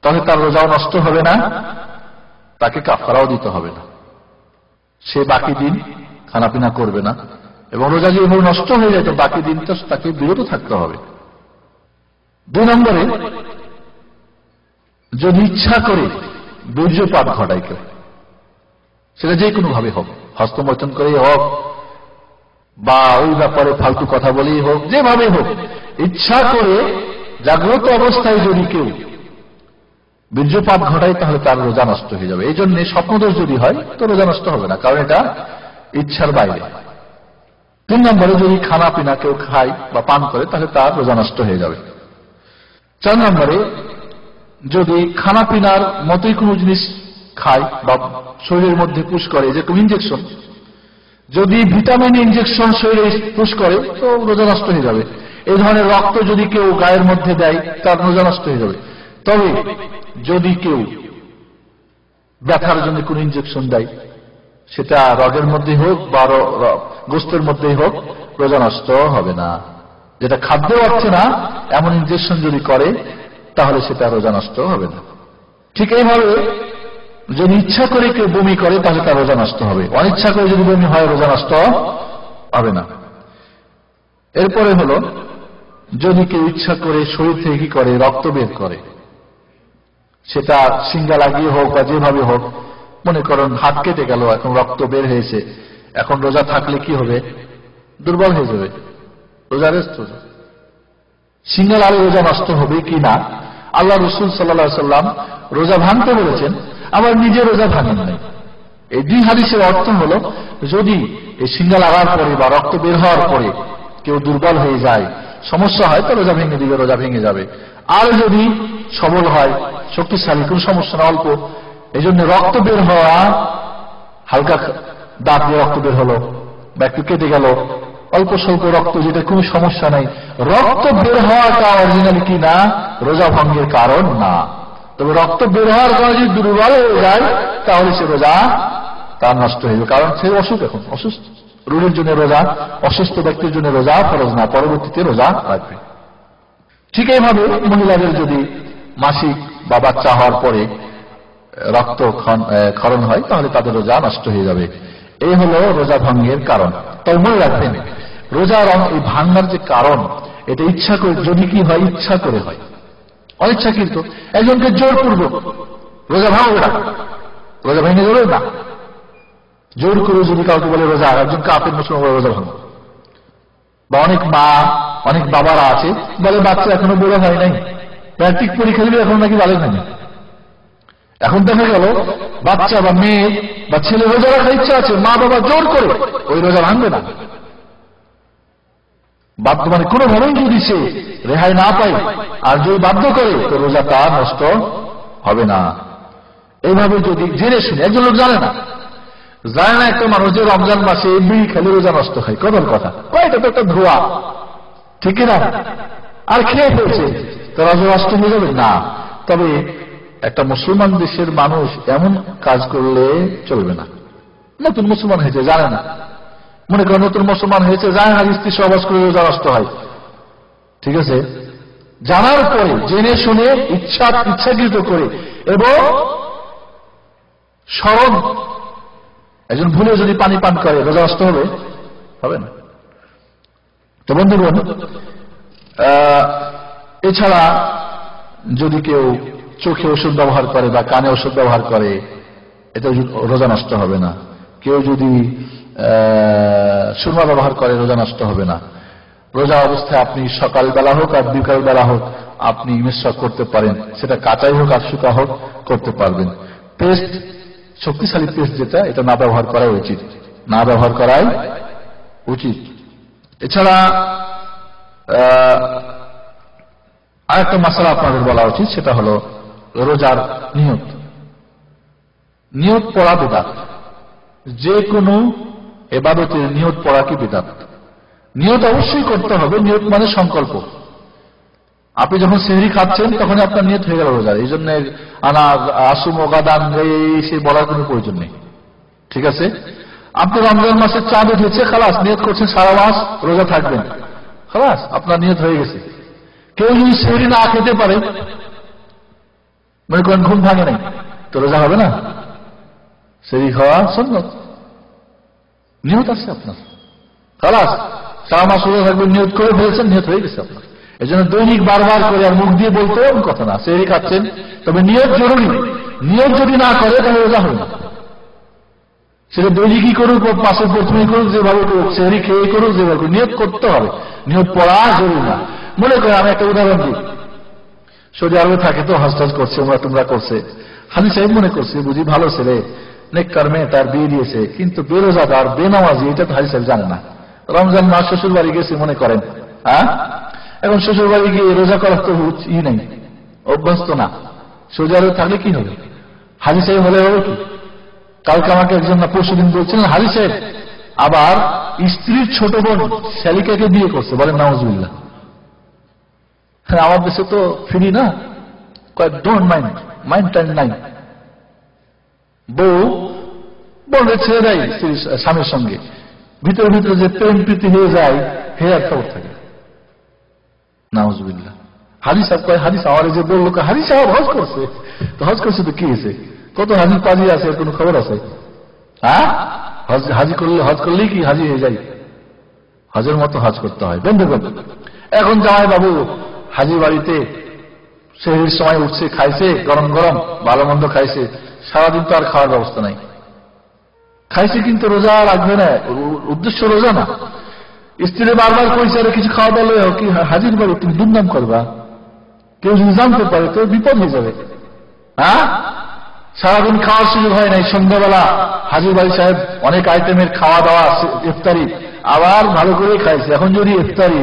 তাহলে তার রোজাও নষ্ট হবে না, তাকে কাফারাও দিতে হবে না, সে বাকি দিন খানাপিনা করবে না, এবং রোজা যেভাবে নষ্ট হয়ে যায় তো বাকি দিনটা তাকে বিরত থাকতে হবে। 2 নম্বরে, যদি ইচ্ছা করে বীর্যপাত ঘটায় কেউ, সেটা যে কোনো ভাবে হোক, হস্তমৈথুন করেই হোক বা ওই ব্যাপারে ফালতু কথা বলেই হোক, যেভাবে হোক, ইচ্ছা করে জাগ্রত অবস্থায় যদি কেউ বীর্যপাত ঘটায় তাহলে তার রোজা নষ্ট হয়ে যাবে। এই জন্য স্বপ্নদোষ যদি হয় তো রোজা নষ্ট হবে না, কারণ এটা ইচ্ছার বাইরে। 3 নম্বরে, যদি খানা পিনা কেউ খায় বা পান করে তাহলে তার রোজা নষ্ট হয়ে যাবে। 4 নম্বরে, যদি খানা পিনার মতোই কোনো জিনিস খায় বা শরীরের মধ্যে পুশ করে, যেরকম ইঞ্জেকশন, যদি ভিটামিন ইঞ্জেকশন শরীরে পুশ করে তো রোজা নষ্ট হয়ে যাবে। এই ধরনের রক্ত যদি কেউ গায়ের মধ্যে দেয় তার রোজা নষ্ট হয়ে যাবে। তবে যদি কেউ ব্যথার জন্য কোন ইঞ্জেকশন দেয়, সেটা রগের মধ্যে হোক বা গোস্তের মধ্যেই হোক, রোজা নষ্ট হবে না। যেটা খাদ্যে পাচ্ছে না এমন ইঞ্জেকশন যদি করে তাহলে সেটা রোজা নষ্ট হবে না। ঠিক এইভাবে যদি ইচ্ছা করে কেউ বমি করে তাহলে তার রোজা নষ্ট হবে, অনিচ্ছা করে যদি বমি হয় রোজা নষ্ট হবে না। এরপরে হলো, যদি কেউ ইচ্ছা করে শরীর থেকে কি করে রক্ত বের করে, সেটা সিঙ্গা লাগিয়ে হোক বা যেভাবে হোক, মনে করেন হাত কেটে গেল, এখন রক্ত বের হয়েছে, এখন রোজা থাকলে কি হবে? দুর্বল হয়ে যাবে, রোজা রেস্ট হবে। সিঙ্গা লাগলে রোজা নষ্ট হবে কি না আল্লাহ রাসূল সাল্লাল্লাহু আলাইহি সাল্লাম রোজা ভাঙতে বলেছেন, আবার নিজে রোজা ভাঙেন নাই। এই 2 হাদিসের অর্থ হলো, যদি এই সিঙ্গা লাগার পরে বা রক্ত বের হওয়ার পরে কেউ দুর্বল হয়ে যায়, সমস্যা হয়, তো রোজা ভেঙে দিবে, রোজা ভেঙে যাবে। আর যদি সবল হয়, শক্তিশালী, কোন সমস্যা না, অল্প, এই জন্য রক্ত বের হওয়া, হালকা দাঁত দিয়ে রক্ত বের হলো বা একটু কেটে গেল, অল্প স্বল্প রক্ত, যেটা কোনো সমস্যা নাই, রক্ত বের হওয়াটা অরিজিনালি কি না রোজা ভঙ্গের কারণ না। তবে রক্ত বের হওয়ার কারণে যদি দুর্বল হয়ে যায় তাহলে সে রোজা তার নষ্ট হয়ে যাবে, কারণ সে অসুখ, এখন অসুস্থ। রোগের জন্য রোজা, অসুস্থ ব্যক্তির জন্য রোজা ফরজ না, পরবর্তীতে রোজা রাখবে। ঠিক এইভাবে মহিলাদের যদি মাসিক বা বাচ্চা হওয়ার পরে রক্ত ক্ষরণ হয় তাহলে তাদের রোজা নষ্ট হয়ে যাবে। এই হলো রোজা ভঙ্গের কারণ। তবে মনে রাখবেন, রোজার এই ভাঙ্গার যে কারণ, এটা ইচ্ছা করে, যদি কি হয় ইচ্ছা করে হয়, অনিচ্ছাকৃত একজনকে জোরপূর্বক রোজা ভাঙবে না, রোজা ভেঙে যাবে না। জোর করে যদি কাউকে বলে রোজা, একজন কাফের মুসলমান বলে রোজা ভাঙো, বা অনেক মা অনেক বাবারা আছে বলে বাচ্চা এখনো বড় হয় নাই, প্র্যাকটিক পরীক্ষা দিলে এখন নাকি ভালো হয়নি। এখন দেখা গেল বাচ্চা বা মেয়ে বা ছেলে রোজা রাখার ইচ্ছা আছে, মা বাবা জোর করে, ওই রোজা ভাঙবে না। বাধ্য মানে কোনোভাবেই যদি সে রেহাই না পায় আর যদি বাধ্য করে তো রোজা তার নষ্ট হবে না। এইভাবে যদি জেনে শুনে, একজন লোক জানে না একটা মানুষ যে রমজান মাসে বিড়ি খেলে রোজা নষ্ট হয়, কদর কথা, এটা তো একটা ধোয়া, ঠিক না, আর খেয়ে ফেলছে তো রোজা নষ্ট হয়ে যাবে না। তবে একটা মুসলমান দেশের মানুষ এমন কাজ করলে চলবে না। নতুন মুসলমান হয়েছে, জানে না, মনে করেন নতুন মুসলমান হয়েছে, জানে না স্ত্রী সহবাস করে রোজা নষ্ট হয়, ঠিক আছে, জানার পরে জেনে শুনে ইচ্ছাকৃত করে এবং স্মরণ, একজন ভুলে যদি পানি পান করে রোজা নষ্ট হবে? হবে না। তো বন্ধুগণ, এছাড়া যদি কেউ চোখে ওষুধ ব্যবহার করে বা কানে ওষুধ ব্যবহার করে, এটা রোজা নষ্ট হবে না। কেউ যদি সুরমা ব্যবহার করে রোজা নষ্ট হবে না। রোজা অবস্থায় আপনি সকালবেলা হোক আর বিকালবেলা হোক আপনি মিসওয়াক করতে পারেন, সেটা কাঁচাই হোক আর শুকা হোক করতে পারবেন। পেস্ট, শক্তিশালী পেস্ট যেটা, এটা না ব্যবহার করাই উচিত, না ব্যবহার করাই উচিত। এছাড়া আরেকটা মাসলা আপনাদের বলা উচিত, সেটা হলো রোজার নিয়ত। নিয়ত পড়া বিদআত, যে কোনো ইবাদতের নিয়ত পড়া কি বিদআত? নিয়ত অবশ্যই করতে হবে। নিয়ত মানে সংকল্প। আপনি যখন সেহরি খাচ্ছেন তখন আপনার নিয়ত হয়ে গেল রোজার, এই জন্য আনা আসুম গাদান সে বলার কোনো প্রয়োজন নেই, ঠিক আছে। আপনি রমজান মাসের চাঁদ উঠেছে, খালাস নিয়ত করছেন সারা মাস রোজা থাকবেন, খালাস আপনার নিয়ত হয়ে গেছে। কেউ যদি সেহরি না খেতে পারে, মনে করেন ঘুম ভাঙে নাই, তো রোজা হবে না। সেহরি খাওয়া সুন্নাত, নিয়ত আছে আপনার, খালাস, সারা মাস রোজা থাকবেন, নিয়ত করে ফেলেছেন, নিয়ত হয়ে গেছে আপনার। এই জন্য দৈনিক বারবার করে আর মুখ দিয়ে বলতে এমন কথা না। সেহরি খাচ্ছেন, তবে নিয়ত জরুরি। নিয়ত যদি না করে তাহলে রোজা হবে না। সেটা দৈনিকই করুক, মাসের প্রথমেই করুক, যেভাবে করুক, সেহরি খেয়ে করুক, যেভাবে করুক, নিয়ত করতে হবে। নিয়ত পড়া জরুরি না। মনে করেন, আমি একটা উদাহরণ দিই। সৌদি আরবে থাকে তো, হজ টজ করছে, তোমরা করছে। হাজি সাহেব মনে করছে বুঝি ভালো ছেলে, নেককার মেয়ে, তার বিয়ে দিয়েছে, কিন্তু বেরোজাদার, বেনামাজি, এটা তো হাজি সাহেব জানে না। রমজান মাস শ্বশুর বাড়ি গেছে মনে করেন, হ্যাঁ, এখন শ্বশুর বাড়ি গিয়ে রোজা করার তো নেই, অভ্যস্ত না। সৌদি আরবে থাকলে কি হবে? হাজি সাহেব হলে হবে কি? কালকে আমাকে একজন না পরশুদিন বলছিলেন, হাজি সাহেব আবার স্ত্রীর ছোট বোন শালিকাকে বিয়ে করছে, বলেন নাউজুবিল্লাহ। আমার দেশে তো ফ্রি না, ডোন্ট মাইন্ড টাইম নাই। বউ বলে ছেড়ে দেয় স্বামীর সঙ্গে, ভিতরে ভিতরে যে প্রেম প্রীতি হয়ে যায়, হে আর খবর থাকে। নাউজুবিল্লাহ। হাজি সাহেব কয়, হাজি সাহেব যে বললো, হাজি সাহেব হজ করছে, তো হজ করছে তো কি হয়েছে? কত হাজি পাজি আছে, এর কোনো খবর আছে? হ্যাঁ, হজ করলেই কি হাজি হয়ে যায়? হজের মতো হজ করতে হয়। বন্ধুগণ, এখন জামাই বাবু হাজি বাড়িতে সেহরির সময় উঠছে, খাইছে গরম গরম ভালো মন্দ খাইছে, সারাদিন তো আর খাওয়ার ব্যবস্থা নাই। খাইছে কিন্তু রোজা রাখবে না, উদ্দেশ্য রোজা না। স্ত্রী বারবার কইছে, আরে কিছু খাওয়া দাওয়া লয়ে কি হাজির বাড়ি তুমি দুর্নাম করবা, কেউ যদি জানতে পারে তো বিপদ হয়ে যাবে। হ্যাঁ, সারাদিন খাওয়ার সুযোগ হয় নাই, সন্ধ্যাবেলা হাজির বাড়ি সাহেব অনেক আইটেমের খাওয়া দাওয়া, ইফতারি আবার ভালো করে খাইছে। এখন যদি ইফতারি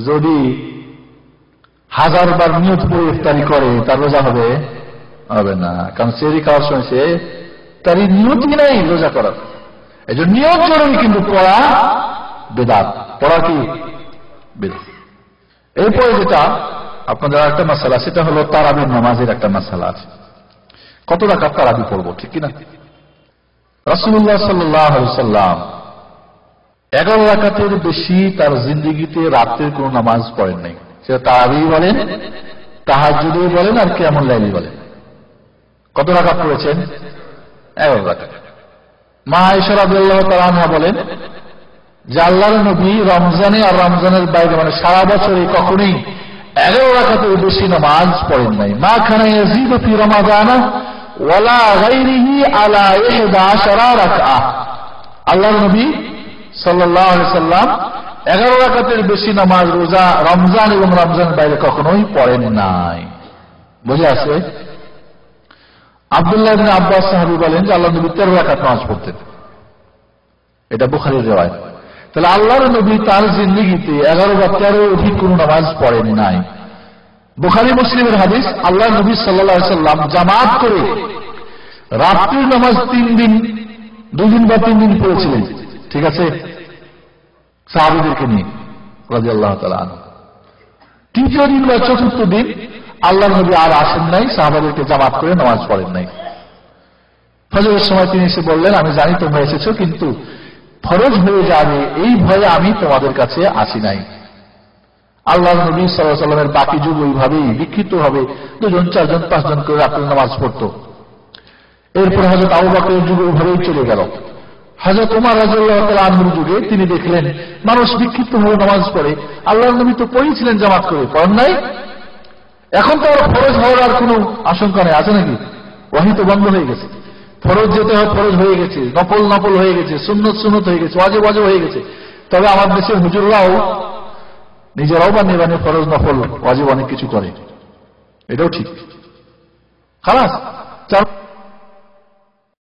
যদি 1000 বার নিয়ত করে ইফতারি করে, তার রোজা হবে? হবে না, কারণ সেহরি খাওয়ার সময় সে তার নিয়তই নাই রোজা করার। এই জন্য নিয়ত জরুরি, কিন্তু পড়া বেদাত। পড়া কি বেদাত। এরপরে যেটা আপনাদের একটা মাসালা, সেটা হলো তারাবির নামাজের একটা মাসালা আছে। কত রাকাত তারাবি পড়বো, ঠিক কিনা? রাসূলুল্লাহ সাল্লাল্লাহু আলাইহি সাল্লাম 11 রাকাতের বেশি তার জিন্দেগিতে রাতের কোন নামাজ পড়েন নাই। সেটা তারাবি বলেন, তাহাজ্জুদ বলেন, আর কিয়ামুল লাইল বলেন। কত রাকাত পড়েছেন? 11 রাকাত। মা আয়েশা রাদিয়াল্লাহু তাআলা আনহা বলেন যে আল্লাহর নবী রমজানে আর রমজানের বাইরে, মানে সারা বছরে কখনোই 11 রাকাতের বেশি নামাজ পড়েন নাই। মা কানা ইয়াজিদু ফি রমাদানা ওয়ালা গায়রিহি আলা 11 রাকআহ। আল্লাহর নবী সাল্লাল্লাহু আলাইহি সাল্লাম 11 রাকাতের বেশি নামাজ রোজা রমজান এবং রমজানের বাইরে কখনোই পড়েন নাই। বুঝে আসে? আব্দুল্লাহ ইবনে আব্বাস সাহাবী বলেন যে আল্লাহর নবী 13 রাকাত নামাজ পড়তেন। এটা বুখারীর riwayat। তাহলে আল্লাহর নবী তার জিন্দেগিতে 11 বা 13 অধিক কোন নামাজ পড়েন নাই। বুখারী মুসলিমের হাদিস, আল্লাহর নবী সাল্লাল্লাহু আলাইহি সাল্লাম জামাত করে রাত্রির নামাজ 2 দিন বা 3 দিন পড়েছিলেন। ঠিক আছে, সাহাবীদেরকে নিয়ে রাদিয়াল্লাহু তাআলা আনহু। তৃতীয় দিন বা চতুর্থ দিন আল্লাহর নবী আর আসেন নাই, সাহাবাদেরকে জামাত করে নামাজ পড়েন নাই। ফজরের সময় তিনি এসে বললেন, আমি জানি তোমরা এসেছো, কিন্তু ফরজ হয়ে যাবে এই ভয়ে আমি তোমাদের কাছে আসি নাই। আল্লাহর নবী সাল্লাল্লাহু আলাইহি সাল্লামের বাকি যুগ ওইভাবেই বিক্ষিপ্ত হবে 2 জন 4 জন 5 জন করে রাতের নামাজ পড়তো। এরপর হযরত আবু বকরের যুগে ওইভাবেই চলে গেল। হযরত ওমর রাদিয়াল্লাহু তাআলা আনহুর যুগে তিনি দেখলেন মানুষ বিক্ষিপ্ত হয়ে নামাজ পড়ে। আল্লাহর নবী তো পড়েছিলেন জামাত করে, পড়েন নাই। এখন তো আর ফরজ হওয়ার আর কোনো আশঙ্কা নেই, আছে নাকি? ওয়াহি তো বন্ধ হয়ে গেছে। ফরজ যেতে হয় ফরজ হয়ে গেছে, নফল হয়ে গেছে, সুন্নত হয়ে গেছে, ওয়াজিব হয়ে গেছে। তবে আমার দেশের হুজুররাও নিজেরাও বানিয়ে ফরজ নফল ওয়াজিব অনেক কিছু করে, এটাও ঠিক। খালাস।